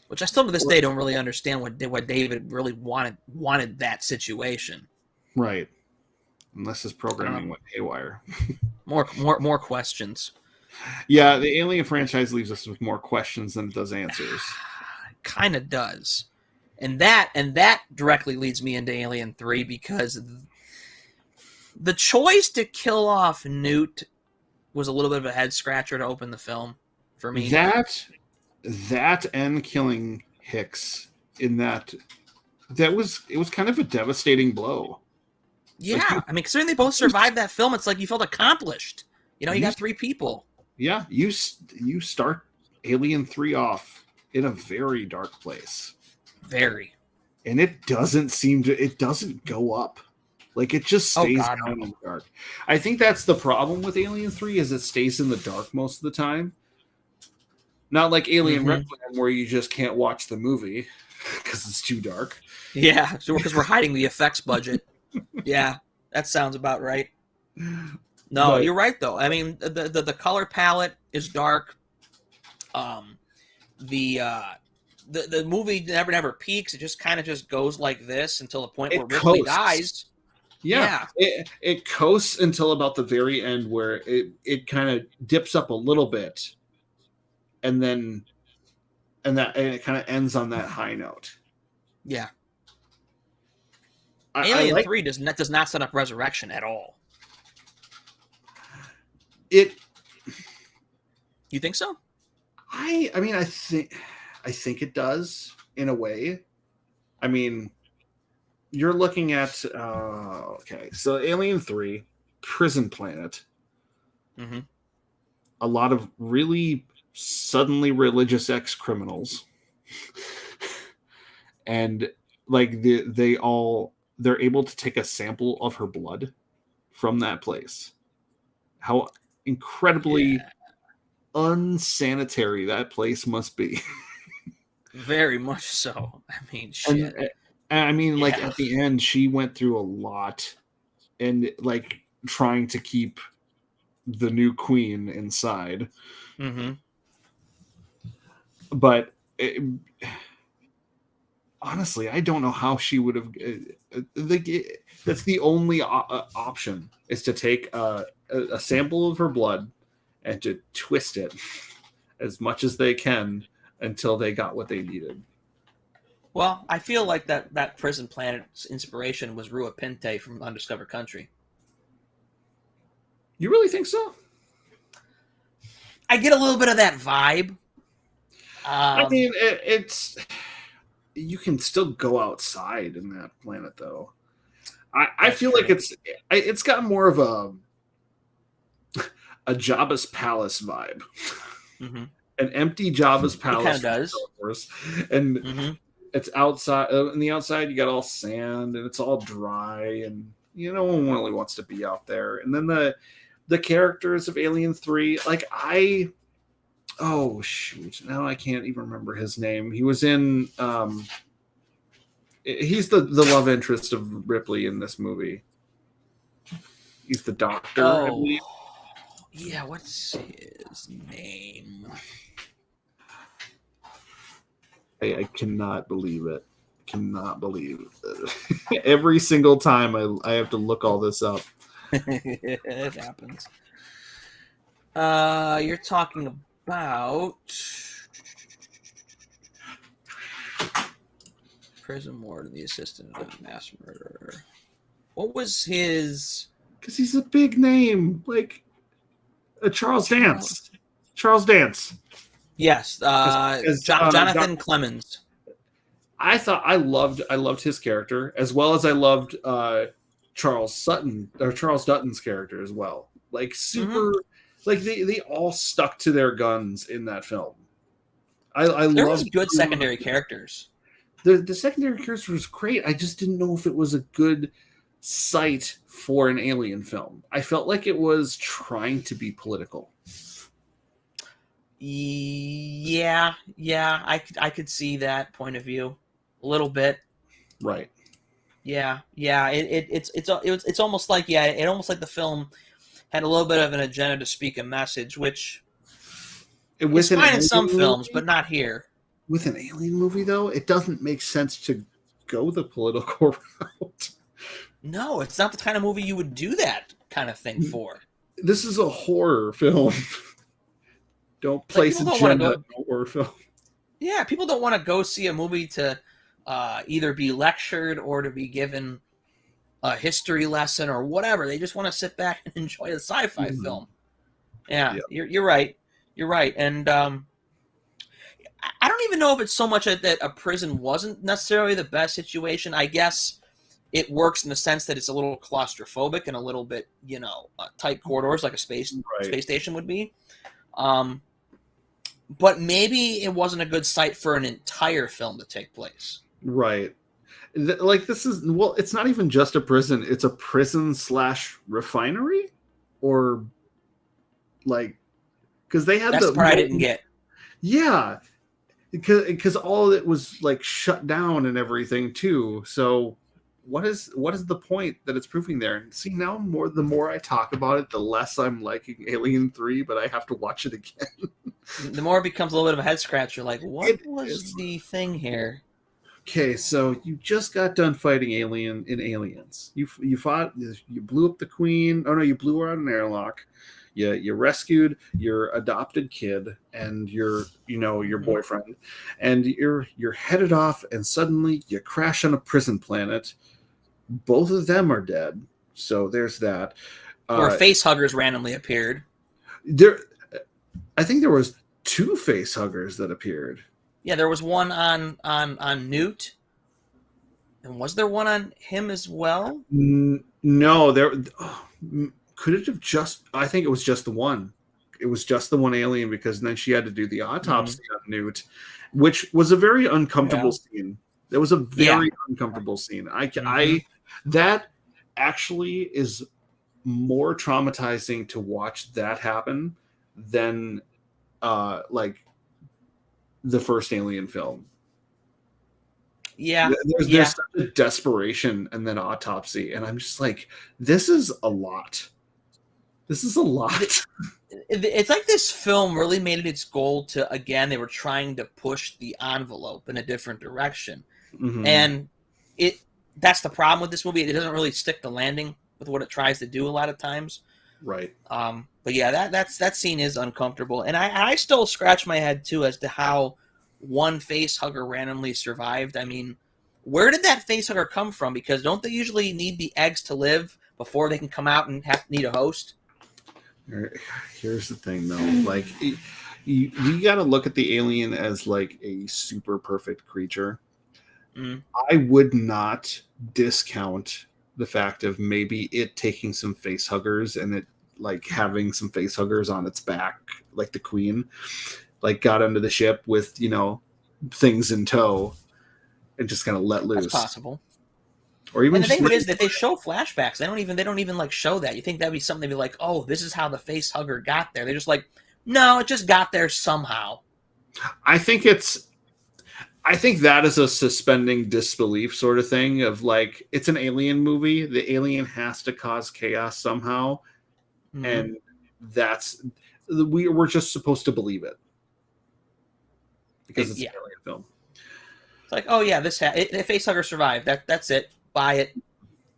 Which I still to this day don't really understand what David really wanted that situation. Right. Unless his programming went haywire. More questions. Yeah, the Alien franchise leaves us with more questions than it does answers. Kind of does. And that directly leads me into Alien 3 because the choice to kill off Newt was a little bit of a head scratcher to open the film for me. That and killing Hicks in it was kind of a devastating blow. Yeah, I mean, considering they both survived that film, it's like you felt accomplished. You got 3 people. Yeah, you start Alien 3 off in a very dark place. Very. And it doesn't go up. Like, it just stays down in the dark. I think that's the problem with Alien 3 is it stays in the dark most of the time. Not like Alien Requiem where you just can't watch the movie because it's too dark. Yeah, because we're hiding the effects budget. Yeah, that sounds about right. No, you're right though. I mean, the color palette is dark. The movie never peaks. It just kind of just goes like this until the point where Ripley dies. Yeah. It coasts until about the very end where it kind of dips up a little bit, and then it kind of ends on that high note. Yeah. Alien 3 does not set up resurrection at all. You think so? I mean, I think it does in a way. I mean, you're looking at so Alien 3, prison planet. Mm-hmm. A lot of really suddenly religious ex-criminals. And they're able to take a sample of her blood from that place. How incredibly unsanitary that place must be. Very much so. I mean, And shit. I mean, like Yeah. at the end, she went through a lot, and like trying to keep the new queen inside. Mm-hmm. But honestly, I don't know how she would have. That's the only option is to take a sample of her blood and to twist it as much as they can until they got what they needed. Well, I feel like that prison planet's inspiration was Rua Pinte from Undiscovered Country. You really think so? I get a little bit of that vibe. I mean, it's you can still go outside in that planet, though. I feel true. like it's got more of a Jabba's palace vibe, Mm-hmm. an empty Jabba's It palace, kind of does. Star Wars. And Mm-hmm. it's outside. On the outside, you got all sand and it's all dry, and no one really wants to be out there. And then the characters of Alien 3, like oh shoot, now I can't even remember his name. He was in he's the love interest of Ripley in this movie. He's the doctor, I Oh, believe. yeah. What's his name? I cannot believe it. Cannot believe it. Every single time I have to look all this up. It happens. You're talking about prison warden, the assistant of the mass murderer. What was his? Because he's a big name, like Charles Dance. Charles Dance. Yes, Jonathan Clemens. I loved his character as well as I loved Charles Dutton's character as well. Like super, like they all stuck to their guns in that film. There was good secondary characters. The secondary character was great. I just didn't know if it was a good site for an alien film. I felt like it was trying to be political. Yeah, I could see that point of view a little bit. Right. Yeah. It's almost like it almost like the film had a little bit of an agenda to speak a message, which is fine in some films, but not here. With an alien movie, though, it doesn't make sense to go the political route. No, it's not the kind of movie you would do that kind of thing for. This is a horror film. Don't place agenda in a horror film. Yeah, people don't want to go see a movie to either be lectured or to be given a history lesson or whatever. They just want to sit back and enjoy a sci-fi film. Yeah, you're right. You're right. And I don't even know if it's so much that a prison wasn't necessarily the best situation. I guess it works in the sense that it's a little claustrophobic and a little bit, tight corridors like a space station would be. But maybe it wasn't a good site for an entire film to take place. Right. Like it's not even just a prison. It's a prison / refinery, or like, because they had that's the part I didn't get. Yeah, because all of it was like shut down and everything too. So what is the point that it's proving there? And see, now the more I talk about it, the less I'm liking Alien 3, but I have to watch it again. The more it becomes a little bit of a head scratcher, like what was the thing here? Okay, so you just got done fighting Alien in Aliens. You fought, you blew up the Queen. Oh no, you blew her out of an airlock. You rescued your adopted kid and your boyfriend, and you're headed off, and suddenly you crash on a prison planet. Both of them are dead, so there's that. Or face huggers randomly appeared. I think there was 2 face huggers that appeared. Yeah, there was one on Newt, and was there one on him as well? No, there. Could it have just? I think it was just the one. It was just the one alien, because then she had to do the autopsy on Newt, which was a very uncomfortable scene. It was a very uncomfortable scene. That actually is more traumatizing to watch that happen than like the first Alien film, Yeah, There's such a desperation and then autopsy, and I'm just like, this is a lot. This is a lot. It's like this film really made it its goal to, again, they were trying to push the envelope in a different direction. Mm-hmm. And that's the problem with this movie. It doesn't really stick the landing with what it tries to do a lot of times. Right. But yeah, that scene is uncomfortable. And I still scratch my head, too, as to how one face hugger randomly survived. I mean, where did that face hugger come from? Because don't they usually need the eggs to live before they can come out and need a host? Here's the thing, though. Like, you got to look at the alien as like a super perfect creature. Mm. I would not discount the fact of maybe it taking some face huggers and it like having some face huggers on its back, like the Queen, like got under the ship with, things in tow and just kind of let loose. That's possible. Or even and the thing of it is that they show flashbacks. They don't even like show that. You think that'd be something to be like, oh, this is how the face hugger got there. They're just like, no, it just got there somehow. I think that is a suspending disbelief sort of thing of like, it's an alien movie. The alien has to cause chaos somehow. Mm-hmm. And we're just supposed to believe it. Because it's an alien film. It's like, oh yeah, the facehugger survived. That's it. Buy it.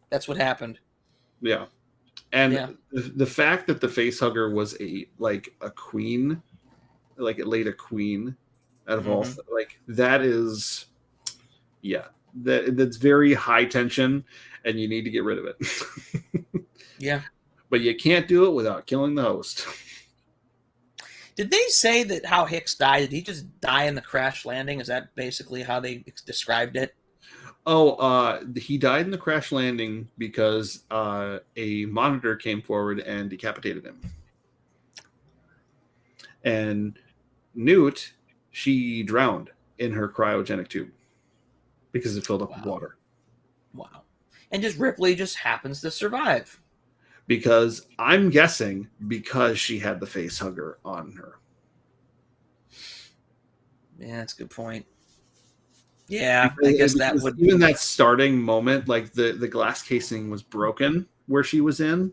That's what happened. Yeah. And the fact that the facehugger was a queen, like it laid a queen out of all, like that is, that's very high tension, and you need to get rid of it. Yeah. But you can't do it without killing the host. Did they say that how Hicks died? Did he just die in the crash landing? Is that basically how they described it? Oh, he died in the crash landing because a monitor came forward and decapitated him. And Newt, she drowned in her cryogenic tube because it filled up with water. Wow. And just Ripley just happens to survive. Because I'm guessing because she had the face hugger on her. Yeah, that's a good point. Yeah, I guess that would... Even that starting moment, like the glass casing was broken where she was in.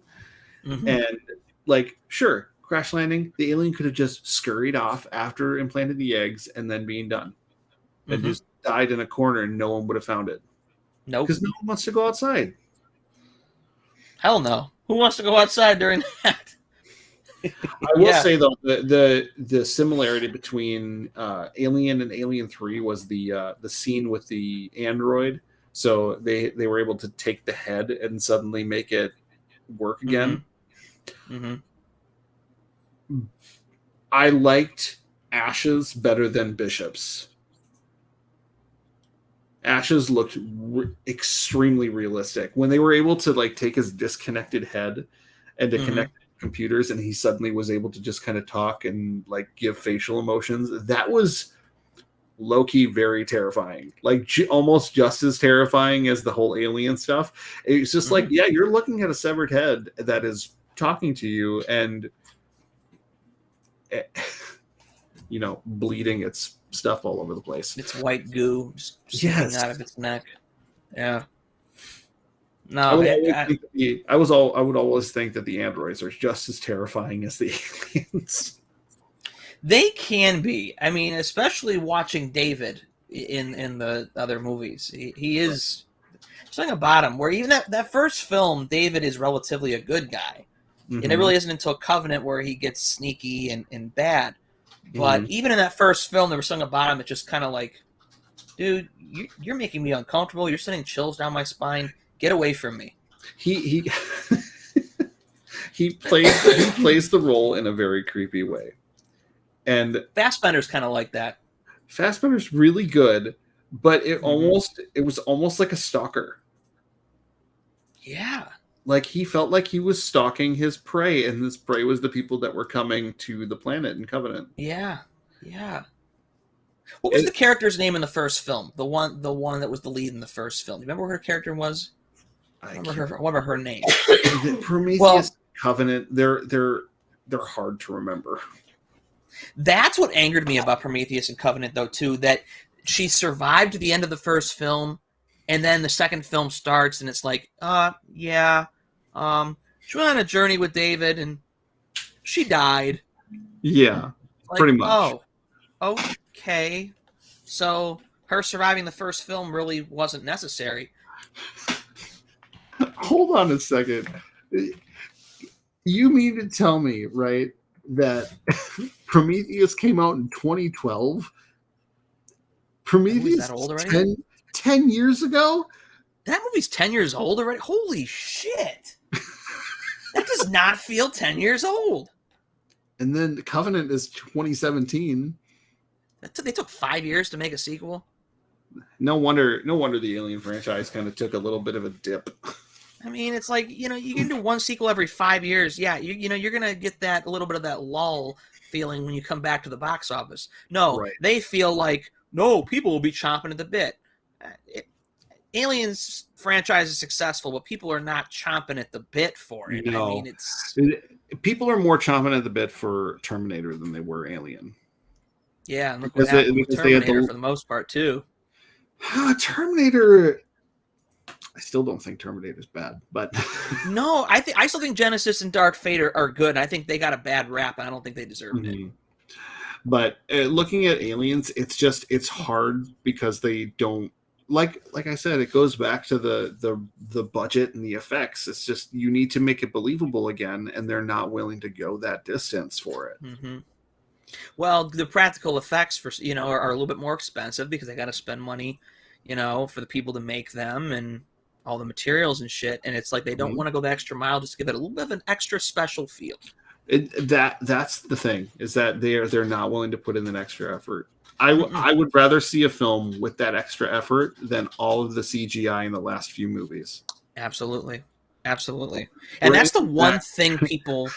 Mm-hmm. And like, sure, crash landing, the alien could have just scurried off after implanted the eggs and then being done. And just died in a corner and no one would have found it. Nope. Because no one wants to go outside. Hell no. Who wants to go outside during that? I will say though, the similarity between Alien and Alien 3 was the scene with the android. So they were able to take the head and suddenly make it work again. Mm-hmm. I liked Ash's better than Bishop's. Ash's looked extremely realistic when they were able to like take his disconnected head and to connect computers, and he suddenly was able to just kind of talk and like give facial emotions. That was low-key very terrifying, like almost just as terrifying as the whole alien stuff. It's just like, yeah, you're looking at a severed head that is talking to you and bleeding its stuff all over the place. It's white goo just sticking out of its neck. Yeah. No, I would always think that the androids are just as terrifying as the aliens. They can be. I mean, especially watching David in the other movies. He is something about him where even that first film, David is relatively a good guy. Mm-hmm. And it really isn't until Covenant where he gets sneaky and bad. But even in that first film, there was something about him that just kind of like, dude, you're making me uncomfortable. You're sending chills down my spine. Get away from me. He plays the role in a very creepy way. And Fassbender's kind of like that. Fassbender's really good, but it was almost like a stalker. Yeah. Like he felt like he was stalking his prey, and this prey was the people that were coming to the planet in Covenant. Yeah. Yeah. What was the character's name in the first film? The one that was the lead in the first film. Do you remember what her character was? I remember her name. Prometheus, Covenant. They're hard to remember. That's what angered me about Prometheus and Covenant, though, too. That she survived to the end of the first film, and then the second film starts, and it's like, yeah, she went on a journey with David, and she died. Yeah, Like, pretty much. oh, okay. So her surviving the first film really wasn't necessary. Hold on a second. You mean to tell me, right, that Prometheus came out in 2012? Prometheus that old already? 10 years ago? That movie's 10 years old already? Holy shit. That does not feel 10 years old. And then Covenant is 2017. They took 5 years to make a sequel. No wonder the Alien franchise kind of took a little bit of a dip. I mean, it's like, you can do one sequel every 5 years. Yeah, you're going to get that a little bit of that lull feeling when you come back to the box office. No, right. They feel like, no, people will be chomping at the bit. Aliens franchise is successful, but people are not chomping at the bit for it. No. I mean, people are more chomping at the bit for Terminator than they were Alien. Yeah, and look what happened with Terminator for the most part, too. Terminator... I still don't think Terminator's bad, but... No, I still think Genesis and Dark Fate are good, and I think they got a bad rap, and I don't think they deserved it. But looking at Aliens, it's hard because they don't... Like I said, it goes back to the budget and the effects. It's just you need to make it believable again, and they're not willing to go that distance for it. Mm-hmm. Well, the practical effects for are a little bit more expensive because they got to spend money, for the people to make them and all the materials and shit. And it's like they don't want to go the extra mile just to give it a little bit of an extra special feel. That's the thing, is that they're not willing to put in an extra effort. I would rather see a film with that extra effort than all of the CGI in the last few movies. Absolutely. And that's the one thing people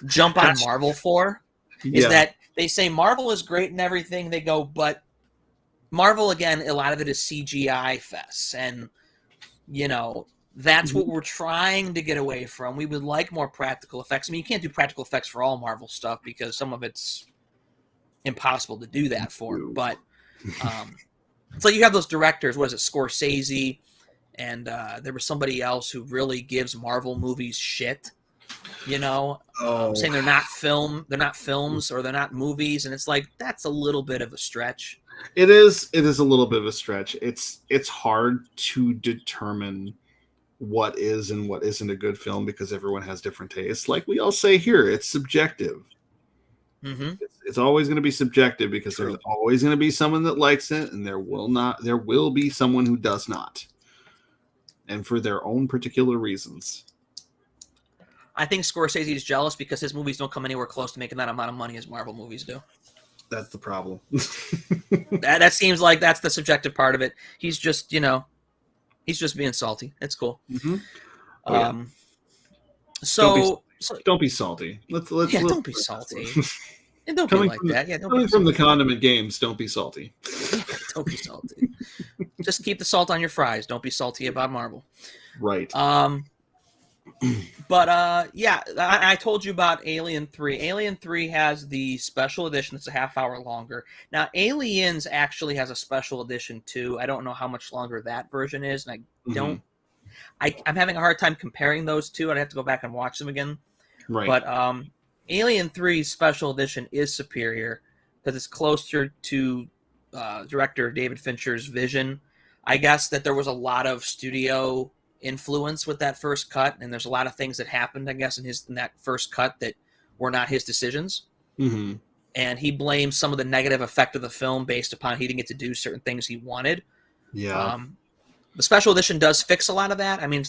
jump on Marvel for, is that they say Marvel is great and everything. They go, but Marvel, again, a lot of it is CGI fests. And, that's what we're trying to get away from. We would like more practical effects. I mean, you can't do practical effects for all Marvel stuff because some of it's impossible to do that for. But it's like you have those directors, what is it, Scorsese, and there was somebody else who really gives Marvel movies shit, saying they're not films or they're not movies, and it's like that's a little bit of a stretch. It is a little bit of a stretch. It's hard to determine what is and what isn't a good film because everyone has different tastes. Like we all say here, it's subjective. Mm-hmm. It's always going to be subjective because there's always going to be someone that likes it, and there will be someone who does not, and for their own particular reasons. I think Scorsese is jealous because his movies don't come anywhere close to making that amount of money as Marvel movies do. That's the problem. that seems like that's the subjective part of it. He's just, he's just being salty. It's cool. Mm-hmm. Don't be salty. Don't be salty. And don't be like that. Yeah, coming from the condiment games, don't be salty. Don't be salty. Just keep the salt on your fries. Don't be salty about Marvel. Right. But I told you about Alien 3. Alien 3 has the special edition that's a half hour longer. Now, Aliens actually has a special edition too. I don't know how much longer that version is, and I'm having a hard time comparing those two. I'd have to go back and watch them again. Right. But Alien 3's special edition is superior because it's closer to director David Fincher's vision. I guess that there was a lot of studio influence with that first cut, and there's a lot of things that happened, I guess, in that first cut that were not his decisions. Mm-hmm. And he blames some of the negative effect of the film based upon he didn't get to do certain things he wanted. Yeah. The special edition does fix a lot of that. I mean,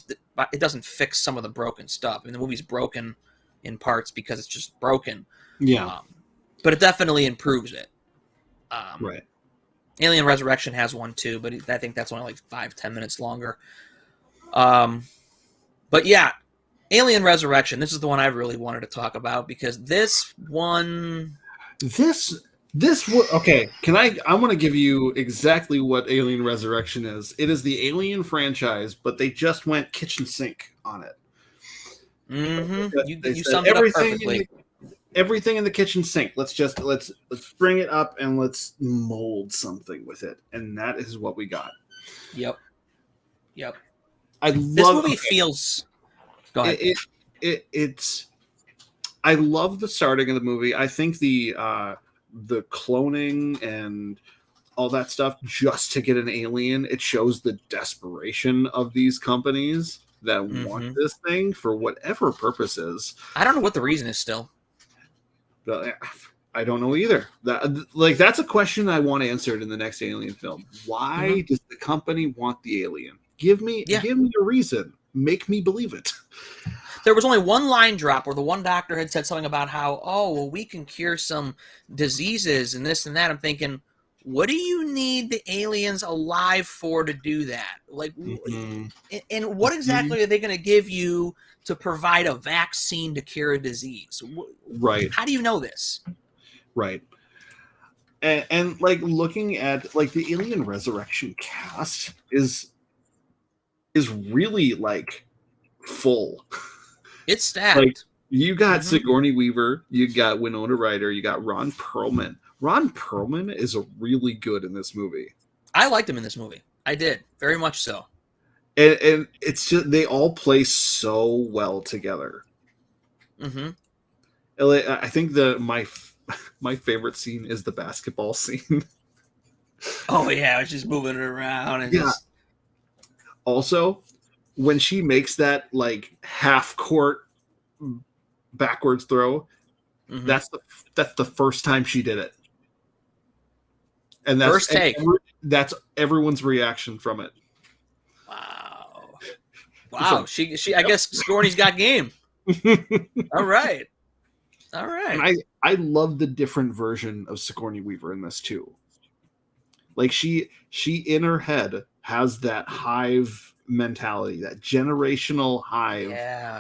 it doesn't fix some of the broken stuff. I mean, the movie's broken in parts because it's just broken. Yeah. But it definitely improves it. Right. Alien Resurrection has one too, but I think that's only like 5-10 minutes longer. But yeah, Alien Resurrection, this is the one I really wanted to talk about because this one... Okay, I want to give you exactly what Alien Resurrection is. It is the Alien franchise, but they just went kitchen sink on it. Mm-hmm. You summed it up perfectly. everything in the kitchen sink. Let's bring it up and let's mold something with it, and that is what we got. Yep. Yep. I This love movie feels. Go ahead. it's. I love the starting of the movie. I think the cloning and all that stuff just to get an alien, it shows the desperation of these companies that want this thing for whatever purposes. I don't know what the reason is still. I don't know either. That's a question I want answered in the next Alien film. Why does the company want the alien? Give me a reason. Make me believe it. There was only one line drop where the one doctor had said something about how, we can cure some diseases and this and that. I'm thinking, what do you need the aliens alive for to do that? Like, and what exactly are they going to give you to provide a vaccine to cure a disease? Right. How do you know this? Right. And like looking at like the Alien Resurrection cast is really like full. It's stacked. Like you got Sigourney Weaver, you got Winona Ryder, you got Ron Perlman. Ron Perlman is really good in this movie. I liked him in this movie. I did, very much so. And it's just they all play so well together. I think my favorite scene is the basketball scene. Oh yeah, it's just moving it around and just... Also, when she makes that like half court backwards throw, that's the first time she did it, and that's first take. That's everyone's reaction from it. Wow. She I guess Sigourney's got game. All right. And I love the different version of Sigourney Weaver in this too. Like she in her head has that hive mentality, that generational hive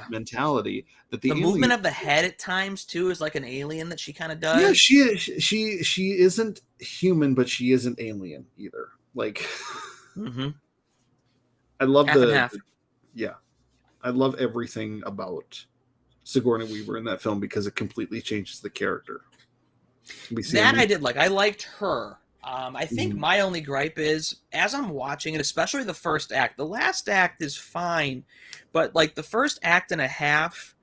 mentality that the movement of the head at times too is like an alien that she kind of does. Yeah, she isn't human, but she isn't alien either. Like I love half. I love everything about Sigourney Weaver in that film because it completely changes the character. I did like. I liked her. I think my only gripe is, as I'm watching it, especially the first act, the last act is fine, but like the first act and a half,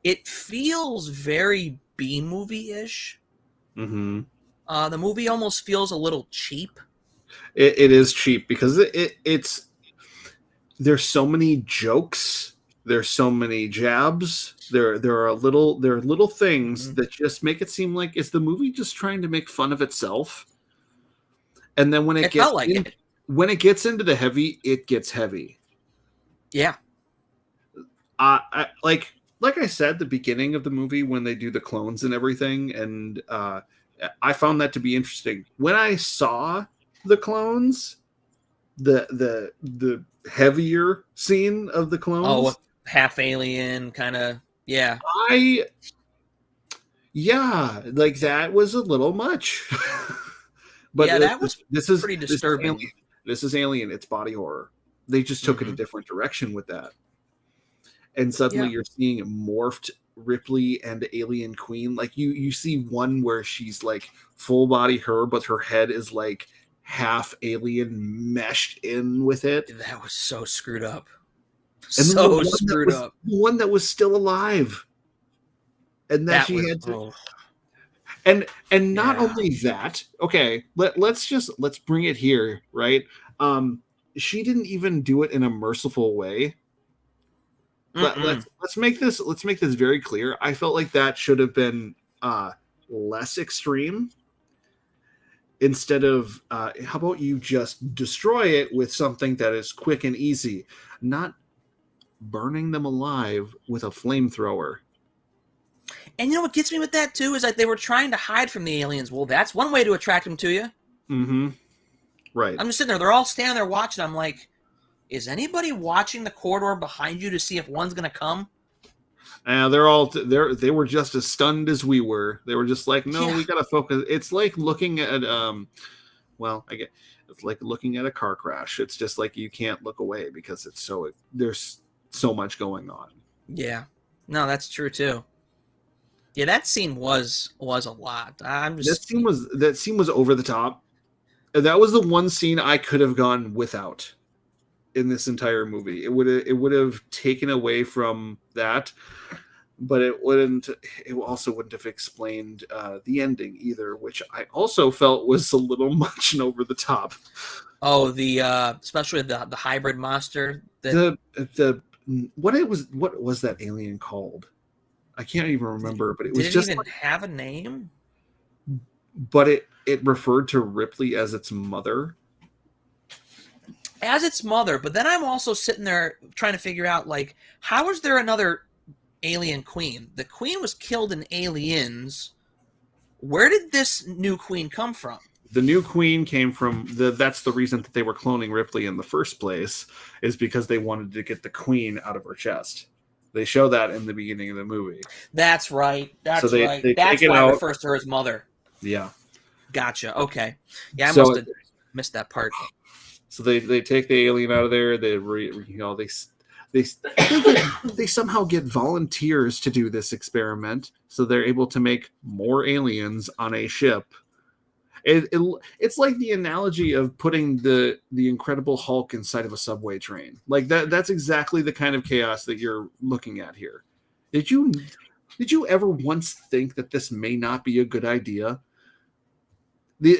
it feels very B-movie-ish. The movie almost feels a little cheap. It is cheap because it's there's so many jokes, there's so many jabs. There are little things that just make it seem like is the movie just trying to make fun of itself. And then when it gets into the heavy, it gets heavy. Yeah. Like I said, the beginning of the movie when they do the clones and everything, and I found that to be interesting. When I saw the clones, the heavier scene of the clones, half alien kind of, like that was a little much. But that was pretty disturbing. This is Alien. It's body horror. They just took it a different direction with that. And suddenly you're seeing morphed Ripley and Alien Queen. Like you see one where she's like full body her, but her head is like half alien meshed in with it. That was so screwed up. And the one that was still alive. And that she had to... And not only that, okay, let's bring it here, right? She didn't even do it in a merciful way. Let's make this very clear. I felt like that should have been less extreme. Instead of how about you just destroy it with something that is quick and easy, not burning them alive with a flamethrower. And you know what gets me with that too is like they were trying to hide from the aliens. Well, that's one way to attract them to you. Right. I'm just sitting there. They're all standing there watching. I'm like, is anybody watching the corridor behind you to see if one's going to come? They were just as stunned as we were. They were just like, no, we got to focus. It's like looking at it's like looking at a car crash. It's just like you can't look away because there's so much going on. Yeah. No, that's true too. Yeah, that scene was a lot. I'm That just scene was over the top. That was the one scene I could have gone without in this entire movie. It would have taken away from that, but it wouldn't. It also wouldn't have explained the ending either, which I also felt was a little much and over the top. oh the especially the hybrid monster that The what was that alien called? I can't even remember, but it was did it just even like, have a name? but it referred to Ripley as its mother. As its mother, but then I'm also sitting there trying to figure out, like, how is there another alien queen? The queen was killed in Aliens. Where did this new queen come from? The new queen came from that's the reason that they were cloning Ripley in the first place, is because they wanted to get the queen out of her chest. They show that in the beginning of the movie. That's right. That's So they right. take That's it why it out. refers to her as mother. Yeah. Gotcha. Okay. Yeah, I So must have missed that part. So they take the alien out of there. They they somehow get volunteers to do this experiment, so they're able to make more aliens on a ship. It's like the analogy of putting the Incredible Hulk inside of a subway train. Like that's exactly the kind of chaos that you're looking at here. Did you ever once think that this may not be a good idea?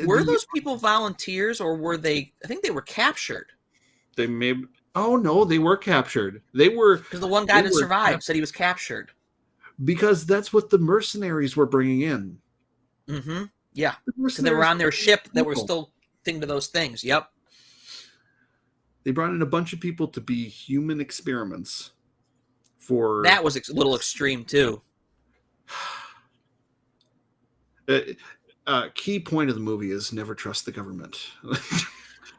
Were those people volunteers, or were they? I think they were captured. They may. Oh no, they were captured. They were, because the one guy that survived said he was captured. Because that's what the mercenaries were bringing in. Mm-hmm. Yeah, because they were on their ship that were still thinking to those things. Yep. They brought in a bunch of people to be human experiments. For that was a little extreme too. Key point of the movie is never trust the government.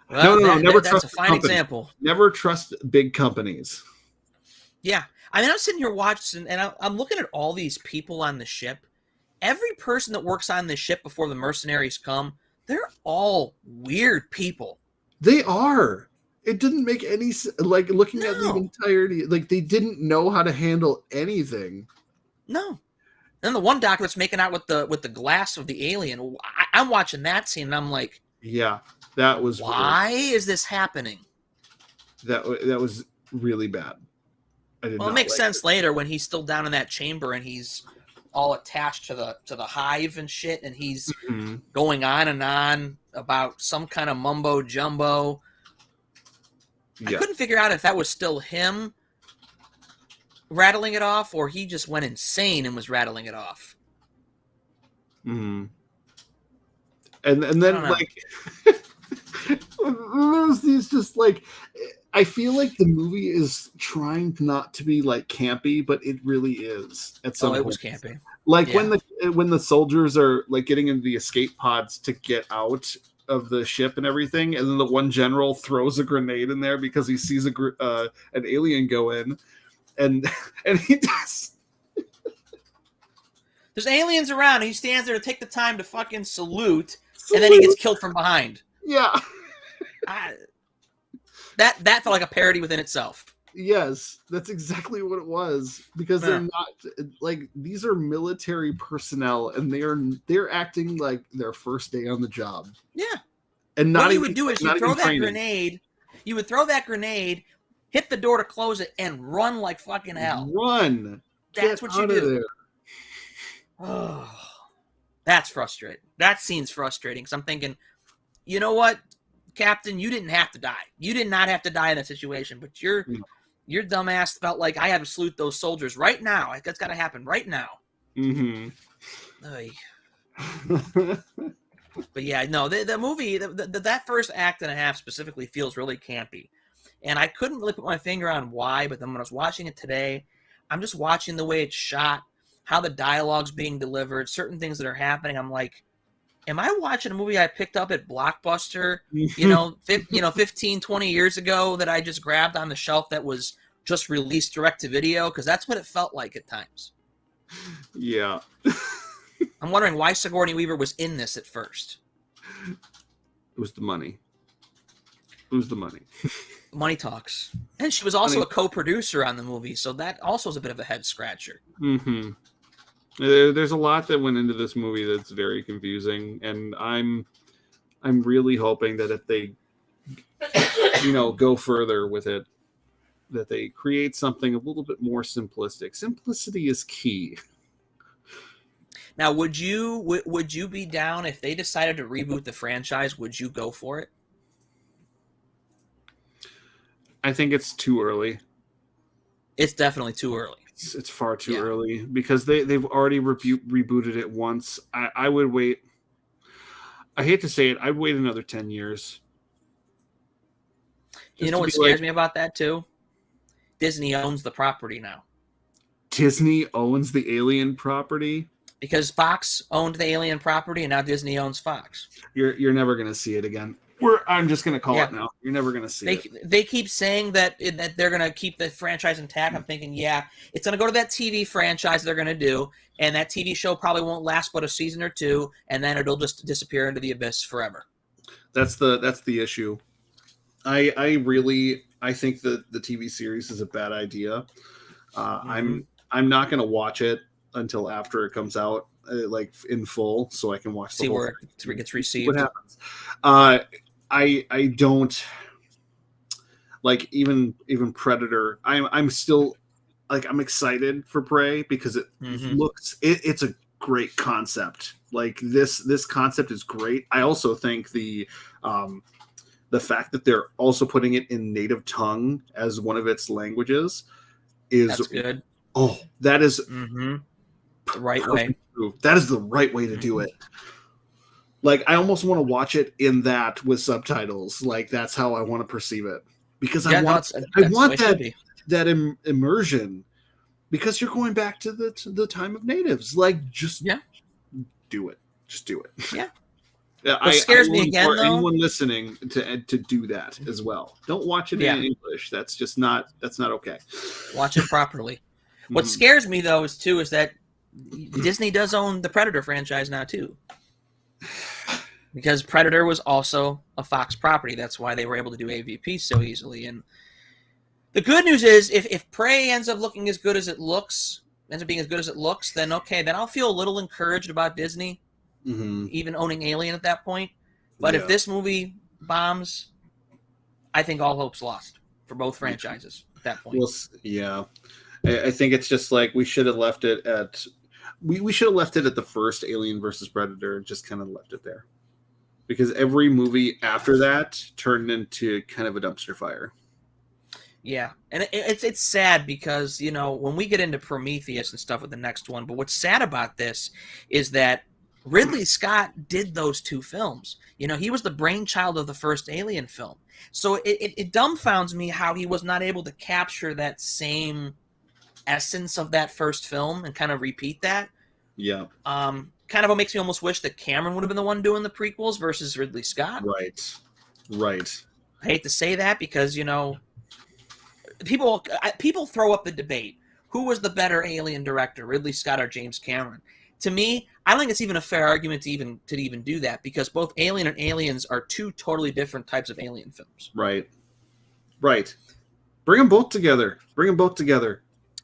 Well, no, never trust. That's a fine example. Never trust big companies. Yeah, I mean, I'm sitting here watching, and I'm looking at all these people on the ship. Every person that works on this ship before the mercenaries come, they're all weird people. They are. It didn't make any like looking at the entirety. Like they didn't know how to handle anything. No. And the one doctor that's making out with the glass of the alien, I'm watching that scene, and I'm like, yeah, that was. Why is this happening? That was really bad. Well, it makes sense later when he's still down in that chamber and he's all attached to the hive and shit, and he's going on and on about some kind of mumbo jumbo. Yeah. I couldn't figure out if that was still him rattling it off, or he just went insane and was rattling it off. And then like there's these just like, I feel like the movie is trying not to be like campy, but it really is at some point. It was campy. Like when the soldiers are like getting into the escape pods to get out of the ship and everything, and then the one general throws a grenade in there because he sees an alien go in, and he does. There's aliens around, and he stands there to take the time to fucking salute, and then he gets killed from behind. Yeah. That felt like a parody within itself. Yes, that's exactly what it was, because they're not like, these are military personnel, and they're acting like their first day on the job. Yeah. And not what you even, would do is you throw that grenade. You would throw that grenade, hit the door to close it, and run like fucking hell. Run. That's what you do. Oh, that's frustrating. That scene's frustrating because I'm thinking, you know what, Captain, you didn't have to die. You did not have to die in that situation, but your dumbass felt like I have to salute those soldiers right now. That's got to happen right now. Mm-hmm. But yeah, no, the movie, that first act and a half specifically feels really campy. And I couldn't really put my finger on why, but then when I was watching it today, I'm just watching the way it's shot, how the dialogue's being delivered, certain things that are happening. I'm like, am I watching a movie I picked up at Blockbuster, 15, 20 years ago that I just grabbed on the shelf that was just released direct to video? Because that's what it felt like at times. Yeah. I'm wondering why Sigourney Weaver was in this at first. It was the money. It was the money. Money talks. And she was also a co-producer on the movie, so that also is a bit of a head scratcher. Mm-hmm. There's a lot that went into this movie that's very confusing, and I'm really hoping that if they go further with it, that they create something a little bit more simplistic. Simplicity is key. Now, would you be down if they decided to reboot the franchise? Would you go for it? I think it's too early. It's definitely too early. It's far too early because they've already rebooted it once. I would wait. I hate to say it, I'd wait another 10 years. You know what scares me about that too? Disney owns the property now. Disney owns the Alien property? Because Fox owned the Alien property, and now Disney owns Fox. You're never going to see it again. I'm just going to call it now. You're never going to see it. They keep saying that they're going to keep the franchise intact. I'm thinking, it's going to go to that TV franchise they're going to do, and that TV show probably won't last but a season or two, and then it'll just disappear into the abyss forever. That's the issue. I think that the TV series is a bad idea. I'm not going to watch it until after it comes out, like in full, so I can watch see where it gets received. What happens? I don't like even Predator. I'm still like I'm excited for Prey because it looks it's a great concept. Like this concept is great. I also think the fact that they're also putting it in native tongue as one of its languages is good. Oh, that is the right way. That is the right way to do it. Like, I almost want to watch it in that with subtitles. Like, that's how I want to perceive it because I want that immersion. Because you're going back to the time of natives. Like, just do it. Just do it. Yeah. What scares me again, though, anyone listening to do that as well. Don't watch it in English. That's just not okay. Watch it properly. What scares me though is that Disney does own the Predator franchise now too. Because Predator was also a Fox property. That's why they were able to do AVP so easily. And the good news is if Prey ends up being as good as it looks, then okay, then I'll feel a little encouraged about Disney even owning Alien at that point. But if this movie bombs, I think all hope's lost for both franchises at that point. Well, I think it's just like we should have left it at we should have left it at the first Alien versus Predator and just kind of left it there. Because every movie after that turned into kind of a dumpster fire. Yeah, and it's sad because, when we get into Prometheus and stuff with the next one, but what's sad about this is that Ridley Scott did those two films. He was the brainchild of the first Alien film. So it dumbfounds me how he was not able to capture that same essence of that first film and kind of repeat that. Yeah. Kind of what makes me almost wish that Cameron would have been the one doing the prequels versus Ridley Scott. Right. I hate to say that because, people throw up the debate. Who was the better Alien director, Ridley Scott or James Cameron? To me, I don't think it's even a fair argument to even do that because both Alien and Aliens are two totally different types of Alien films. Right. Bring them both together.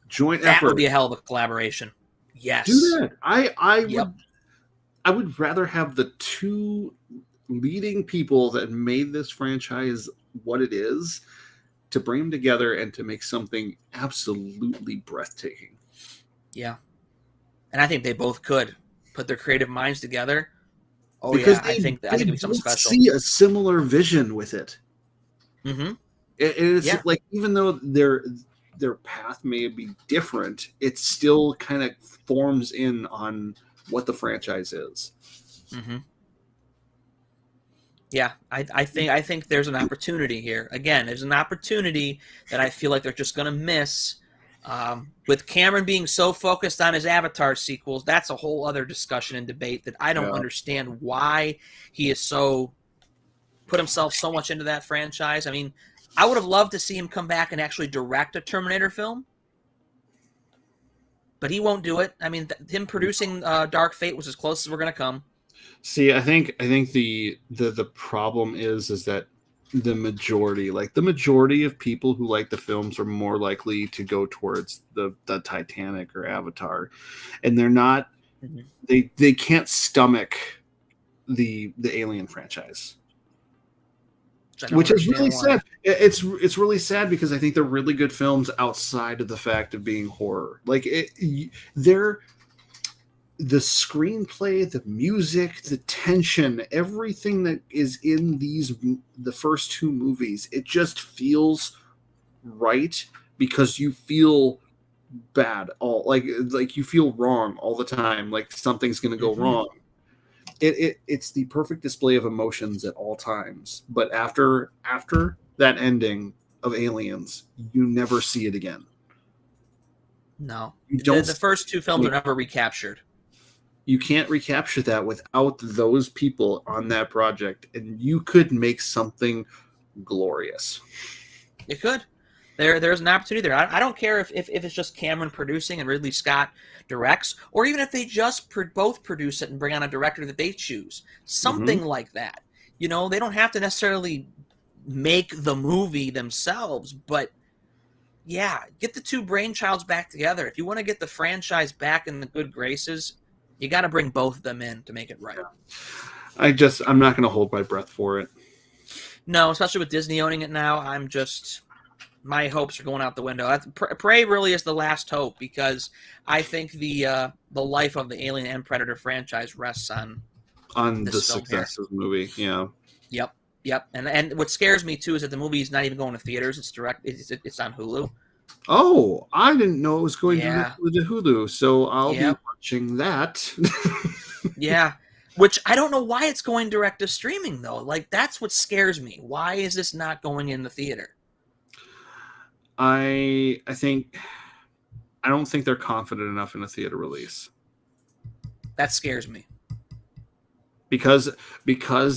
Joint effort. That would be a hell of a collaboration. Yes. Do that. I would rather have the two leading people that made this franchise what it is to bring them together and to make something absolutely breathtaking. Yeah. And I think they both could put their creative minds together. Oh, because I think it'd be something special. See a similar vision with it. Mm-hmm. It's like, even though their path may be different, it still kind of forms in on what the franchise is. Mm-hmm. Yeah, I think there's an opportunity here. Again, there's an opportunity that I feel like they're just going to miss. With Cameron being so focused on his Avatar sequels, that's a whole other discussion and debate that I don't understand why he is so put himself so much into that franchise. I mean, I would have loved to see him come back and actually direct a Terminator film, but he won't do it. I mean, him producing Dark Fate was as close as we're going to come. See, I think the problem is that the majority. Like the majority of people who like the films are more likely to go towards the Titanic or Avatar, and they're not. Mhm. They can't stomach the Alien franchise, I don't which is understand really why. sad. It's really sad because I think they're really good films outside of the fact of being horror. Like they're the screenplay, the music, the tension, everything that is in the first two movies, it just feels right because you feel bad all like you feel wrong all the time, like something's going to go Mhm. wrong. It's the perfect display of emotions at all times. But after that ending of Aliens, you never see it again. No, You the don't the first two films are never recaptured. you can't recapture that without those people on that project, and you could make something glorious. You could. There's an opportunity there. I don't care if it's just Cameron producing and Ridley Scott directs, or even if they just both produce it and bring on a director that they choose. Mm-hmm. Something like that. You know, they don't have to necessarily make the movie themselves, but yeah, get the two brainchilds back together. If you want to get the franchise back in the good graces, you got to bring both of them in to make it right. I'm not going to hold my breath for it. No, especially with Disney owning it now, my hopes are going out the window. Prey really is the last hope because I think the life of the Alien and Predator franchise rests on On the this film here. success of the movie. Yeah. Yep. And what scares me too is that the movie is not even going to theaters. It's direct. It's on Hulu. Oh, I didn't know it was going Yeah. to Hulu, so I'll be Yep. watching that. Yeah. Which I don't know why it's going direct to streaming though. Like that's what scares me. Why is this not going in the theater? I don't think they're confident enough in a theater release. That scares me. Because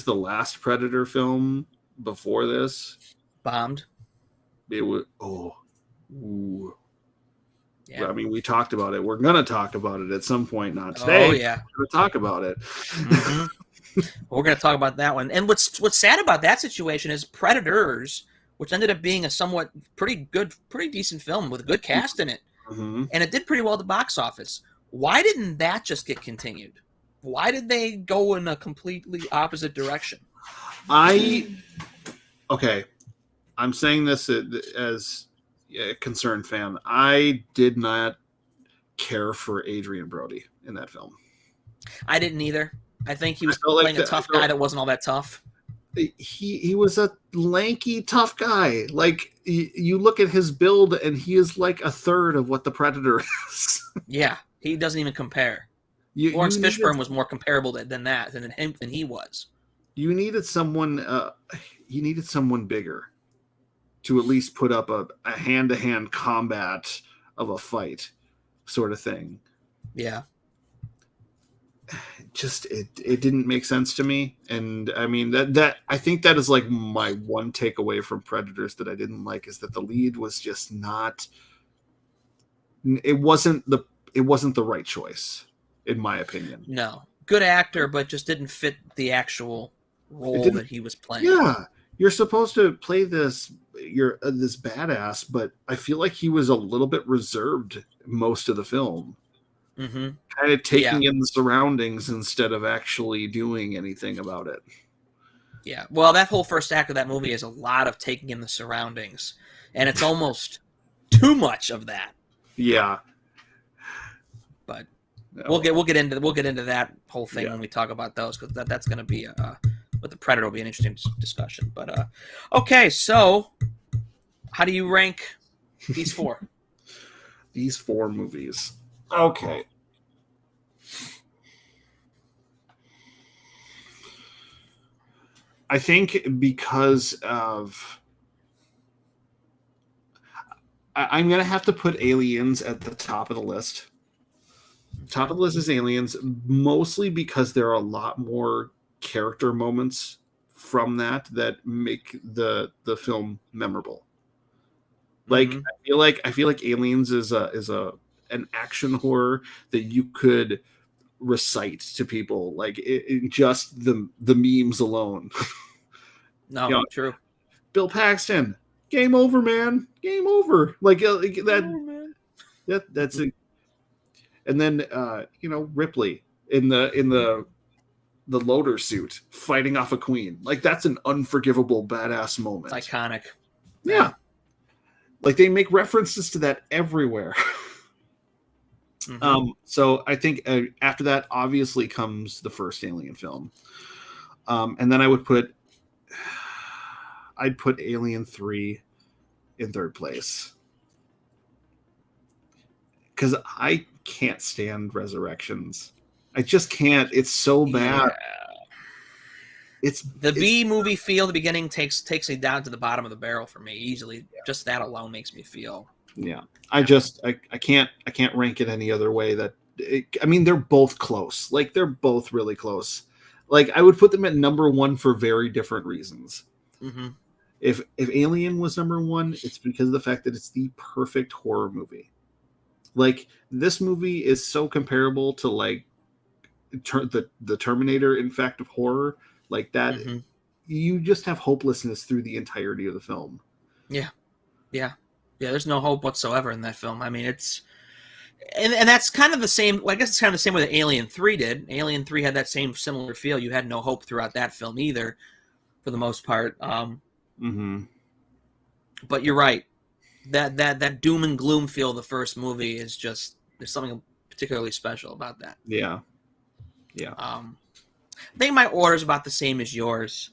the last Predator film before this, Bombed. it was ooh. Yeah. I mean, we talked about it. We're gonna talk about it at some point. Not today. Oh yeah. We're gonna talk about it. Mm-hmm. We're going to talk about that one. And what's sad about that situation is Predators, which ended up being a somewhat pretty decent film with a good cast in it, Mm-hmm. and it did pretty well at the box office. Why didn't that just get continued? Why did they go in a completely opposite direction? Okay, I'm saying this as a concerned fan. I did not care for Adrian Brody in that film. I didn't either. I think he was felt like playing a tough guy that wasn't all that tough. He was a lanky, tough guy. Like you look at his build, and he is like a third of what the Predator is. Yeah, he doesn't even compare. Lawrence Fishburne was more comparable than he was. You needed someone. You needed someone bigger to at least put up a hand-to-hand combat of a fight, sort of thing. Yeah. Just it didn't make sense to me, and I mean that I think that is like my one takeaway from Predators that I didn't like is that the lead was just not. It wasn't the right choice, in my opinion. No, good actor, but just didn't fit the actual role that he was playing. Yeah, you're supposed to play this. You're this badass, but I feel like he was a little bit reserved most of the film. Mm-hmm. Kind of taking in the surroundings instead of actually doing anything about it. Yeah, well, that whole first act of that movie is a lot of taking in the surroundings, and it's almost too much of that. Yeah, but we'll get into that whole thing when we talk about those because that's going to be with the Predator will be an interesting discussion. But okay, so how do you rank these four? These four movies. Okay. I think because of I'm going to have to put Aliens at the top of the list. Top of the list is Aliens, mostly because there are a lot more character moments from that make the film memorable. Like I feel like Aliens is an action horror that you could recite to people, like just the memes alone. No, true. Bill Paxton, game over, man, game over. Like that. That's it. And then Ripley in the loader suit fighting off a queen. Like that's an unforgivable badass moment. It's iconic. Yeah. Like they make references to that everywhere. So I think after that obviously comes the first Alien film. And then I'd put Alien 3 in third place. Because I can't stand Resurrections. I just can't. It's so bad. It's B movie feel. The beginning takes me down to the bottom of the barrel for me easily. Yeah. Just that alone makes me feel. Yeah, I can't rank it any other way. They're both close. Like they're both really close. Like I would put them at number one for very different reasons. Mm-hmm. If Alien was number one, it's because of the fact that it's the perfect horror movie. Like this movie is so comparable to like the Terminator, in fact, of horror. Like that, you just have hopelessness through the entirety of the film. Yeah. There's no hope whatsoever in that film. I mean, it's and that's kind of the same. Well, I guess it's kind of the same way that Alien 3 did. Alien 3 had that same similar feel. You had no hope throughout that film either, for the most part. But you're right. That doom and gloom feel of the first movie is just there's something particularly special about that. Yeah. I think my order is about the same as yours.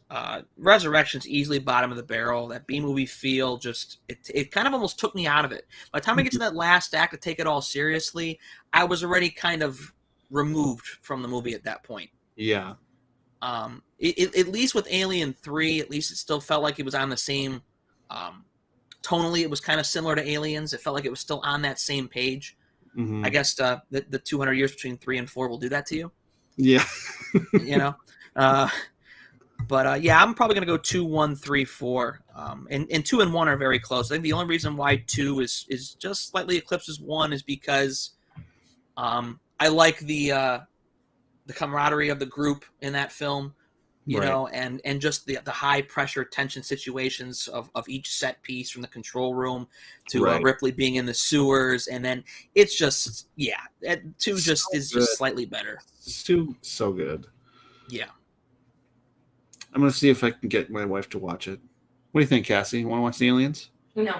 Resurrection's easily bottom of the barrel. That B movie feel just it kind of almost took me out of it. By the time I get to that last act to take it all seriously, I was already kind of removed from the movie at that point. Yeah. At least with Alien 3, at least it still felt like it was on the same. Tonally, it was kind of similar to Aliens. It felt like it was still on that same page. I guess the 200 years between 3 and 4 will do that to you. Yeah. I'm probably going to go 2, 1, 3, 4. And 2 and 1 are very close. I think the only reason why 2 is just slightly eclipses 1 is because I like the camaraderie of the group in that film. You know, and just the high pressure tension situations of each set piece from the control room to Ripley being in the sewers. And then it's just, 2 just is just slightly better. 2, so good. Yeah. I'm going to see if I can get my wife to watch it. What do you think, Cassie? You want to watch the Aliens? No.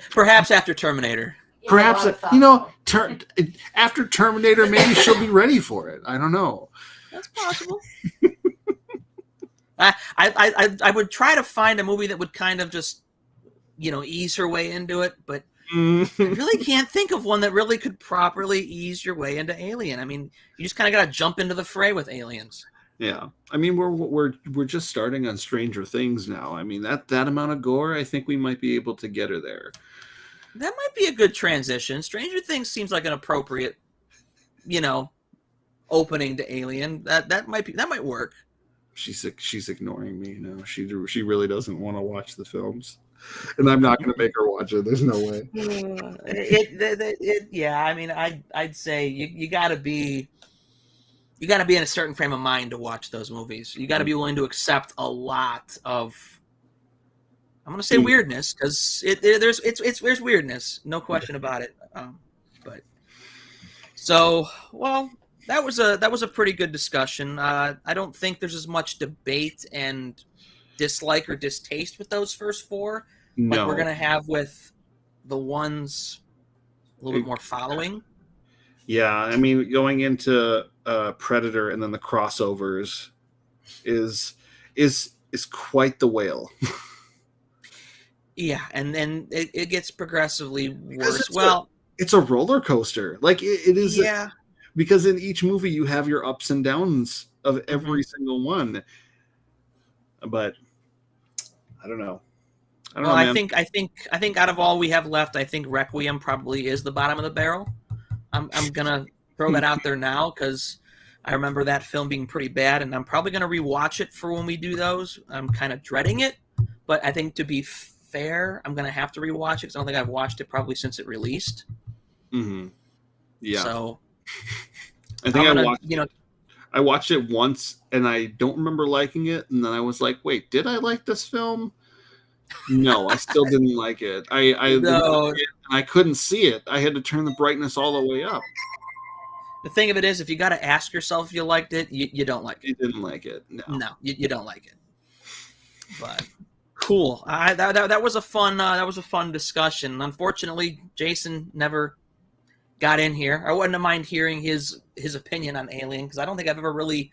Perhaps after Terminator. Perhaps, after Terminator, maybe she'll be ready for it. I don't know. That's possible. I would try to find a movie that would kind of just, ease her way into it, but I really can't think of one that really could properly ease your way into Alien. I mean, you just kind of got to jump into the fray with Aliens. Yeah, I mean, we're just starting on Stranger Things now. I mean, that amount of gore, I think we might be able to get her there. That might be a good transition. Stranger Things seems like an appropriate, opening to Alien. That might work. She's ignoring me now. She really doesn't want to watch the films, and I'm not going to make her watch it. There's no way. I mean, I'd say you got to be in a certain frame of mind to watch those movies. You got to be willing to accept a lot of. I'm going to say weirdness because there's weirdness, no question about it. That was a pretty good discussion. I don't think there's as much debate and dislike or distaste with those first 4 like we're going to have with the ones a little bit more following. Yeah, I mean, going into Predator and then the crossovers is quite the whale. Yeah, and then it gets progressively worse. It's a roller coaster. Like it is. Yeah. Because in each movie you have your ups and downs of every single one. But I don't know. I think out of all we have left, I think Requiem probably is the bottom of the barrel. I'm gonna throw that out there now because I remember that film being pretty bad, and I'm probably gonna rewatch it for when we do those. I'm kind of dreading it, but I think to be fair, I'm gonna have to rewatch it because I don't think I've watched it probably since it released. Mm-hmm. Yeah. So I think I watched it once and I don't remember liking it, and then I was like, wait, did I like this film? No, I still didn't like it. I No. watched it and I couldn't see it. I had to turn the brightness all the way up. The thing of it is, if you got to ask yourself if you liked it, you don't like it. You didn't like it. No, you don't like it. But cool. That was a fun discussion. Unfortunately, Jason never got in here. I wouldn't mind hearing his opinion on Alien, because I don't think I've ever really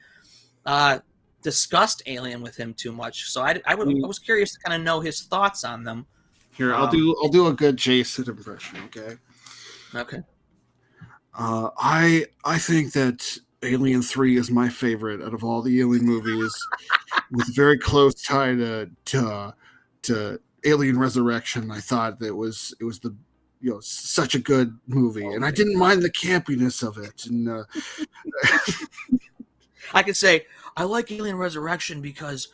discussed Alien with him too much. So I was curious to kind of know his thoughts on them. Here, I'll do a good Jason impression. Okay. Okay. I think that Alien 3 is my favorite out of all the Alien movies, with a very close tie to Alien Resurrection. I thought that it was the such a good movie, and I didn't mind the campiness of it. And I could say I like Alien Resurrection because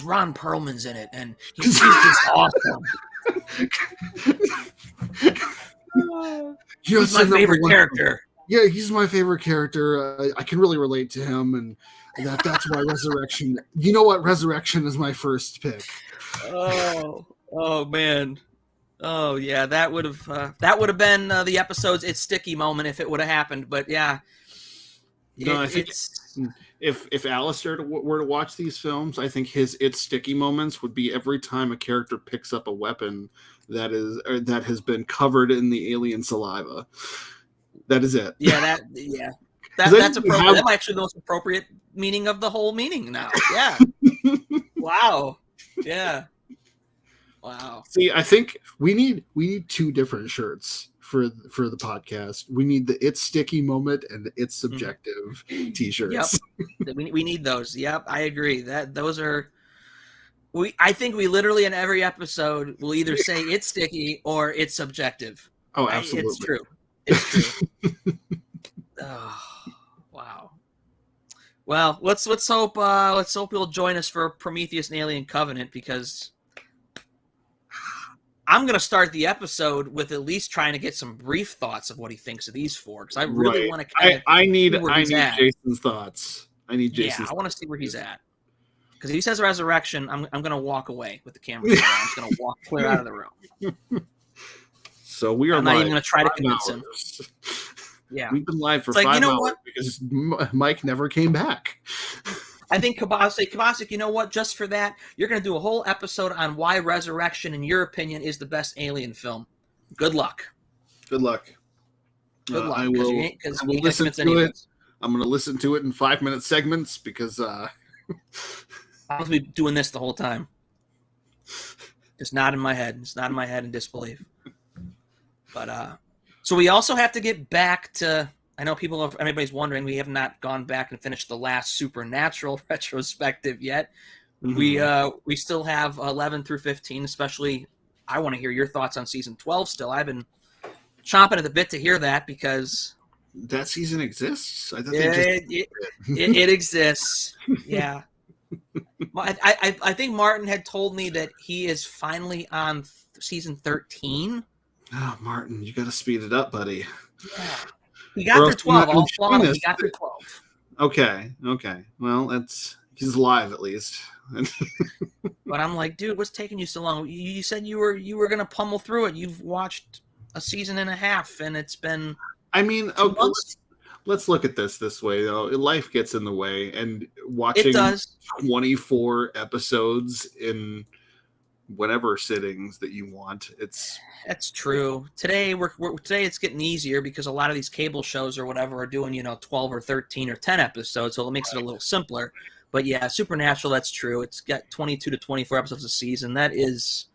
Ron Perlman's in it, and he's just awesome. He's my favorite character. Yeah, he's my favorite character. I can really relate to him, and that's why Resurrection. You know what? Resurrection is my first pick. Oh man. Oh yeah, that would have been the episode's "It's Sticky" moment if it would have happened. But yeah, I think if Alistair were to watch these films, I think his "It's Sticky" moments would be every time a character picks up a weapon that has been covered in the alien saliva. That is it. Yeah, that's appropriate. That's actually the most appropriate meaning of the whole meaning now. Yeah. Wow. Yeah. Wow. See, I think we need two different shirts for the podcast. We need the "It's Sticky" moment and the "It's Subjective" t-shirts. Yep. we need those. Yep, I agree. Those are. I think we literally in every episode will either say "It's sticky" or "It's subjective." Oh, absolutely. It's true. It's true. Oh, wow. Well, let's hope you'll join us for Prometheus and Alien Covenant, because I'm going to start the episode with at least trying to get some brief thoughts of what he thinks of these four, because I really want to. I need Jason's thoughts. I need Jason's. Yeah, I want to see where he's at. Because if he says Resurrection, I'm going to walk away with the camera. I'm just going to walk clear out of the room. So we are. I'm not even going to try to convince him. Yeah, we've been live for 5 hours because Mike never came back. I think Kabasik, you know what? Just for that, you're going to do a whole episode on why Resurrection, in your opinion, is the best Alien film. Good luck. Good luck. I will listen to it. I'm going to listen to it in 5-minute segments because I'll be doing this the whole time. Just not in my head. It's not in my head in disbelief. But so we also have to get back to. I know everybody's wondering. We have not gone back and finished the last Supernatural retrospective yet. Mm-hmm. We still have 11 through 15. Especially, I want to hear your thoughts on season 12. Still, I've been chomping at the bit to hear that, because that season exists. It exists. Yeah. I think Martin had told me that he is finally on season 13. Oh, Martin, you got to speed it up, buddy. Yeah. He got through 12. I'll applaud him. He got through 12. Okay. Well, he's alive at least. But I'm like, dude, what's taking you so long? You said you were going to pummel through it. You've watched a season and a half, and it's been. I mean, okay, let's look at this way, though. Life gets in the way, and watching 24 episodes in whatever sittings that you want, that's true. Today today it's getting easier because a lot of these cable shows or whatever are doing 12 or 13 or 10 episodes, so it makes it a little simpler. But yeah, Supernatural, that's true. It's got 22 to 24 episodes a season. That is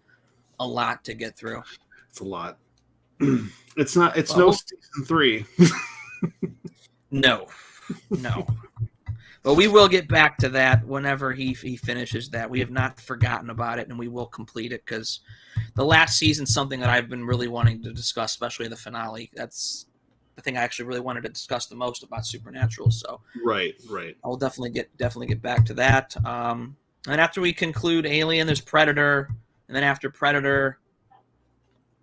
a lot to get through. It's a lot. It's no season 3. No. But we will get back to that whenever he finishes that. We have not forgotten about it, and we will complete it, because the last season's something that I've been really wanting to discuss, especially the finale. That's the thing I actually really wanted to discuss the most about Supernatural. So right. I'll definitely get back to that. And after we conclude Alien, there's Predator, and then after Predator,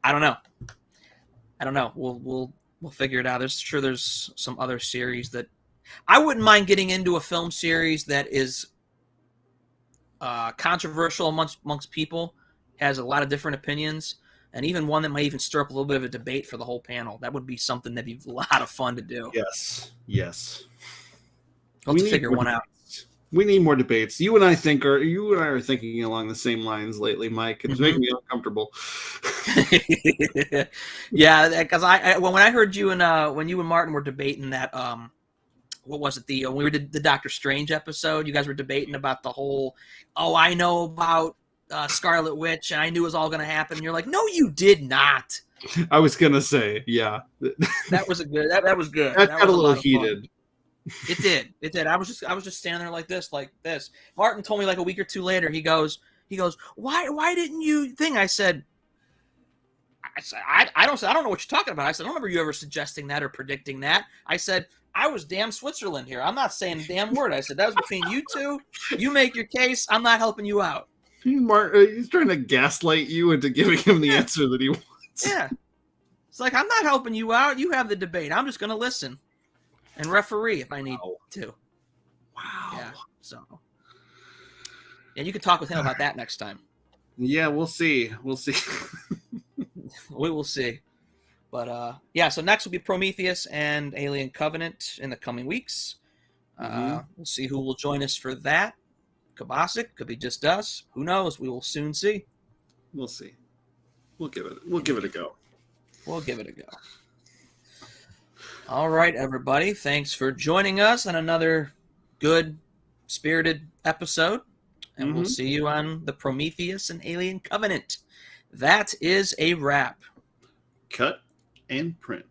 I don't know. We'll figure it out. There's some other series that I wouldn't mind getting into a film series that is controversial amongst people, has a lot of different opinions, and even one that might even stir up a little bit of a debate for the whole panel. That would be something that'd be a lot of fun to do. Yes. We'll have to figure one out. We need more debates. You and I are thinking along the same lines lately, Mike. It's making me uncomfortable. Yeah, because when I heard you and when you and Martin were debating that, what was it? When we did the Doctor Strange episode, you guys were debating about the whole, I know about Scarlet Witch, and I knew it was all going to happen. And you're like, no, you did not. I was gonna say, yeah. That was good. That was good. That got a little heated. It did. I was just standing there like this. Martin told me like a week or two later. He goes, why didn't you think? I said, I don't know what you're talking about. I said, I don't remember you ever suggesting that or predicting that. I said, I was damn Switzerland here. I'm not saying a damn word. I said, that was between you two. You make your case. I'm not helping you out. He's trying to gaslight you into giving him the answer that he wants. Yeah. It's like, I'm not helping you out. You have the debate. I'm just going to listen and referee if I need to. Wow. Yeah. So. Yeah, you can talk with him about that next time. Yeah, we'll see. We will see. But, so next will be Prometheus and Alien Covenant in the coming weeks. We'll see who will join us for that. Kabasic, could be just us. Who knows? We will soon see. We'll see. We'll give it a go. We'll give it a go. All right, everybody. Thanks for joining us on another good, spirited episode. And we'll see you on the Prometheus and Alien Covenant. That is a wrap. Cut and print.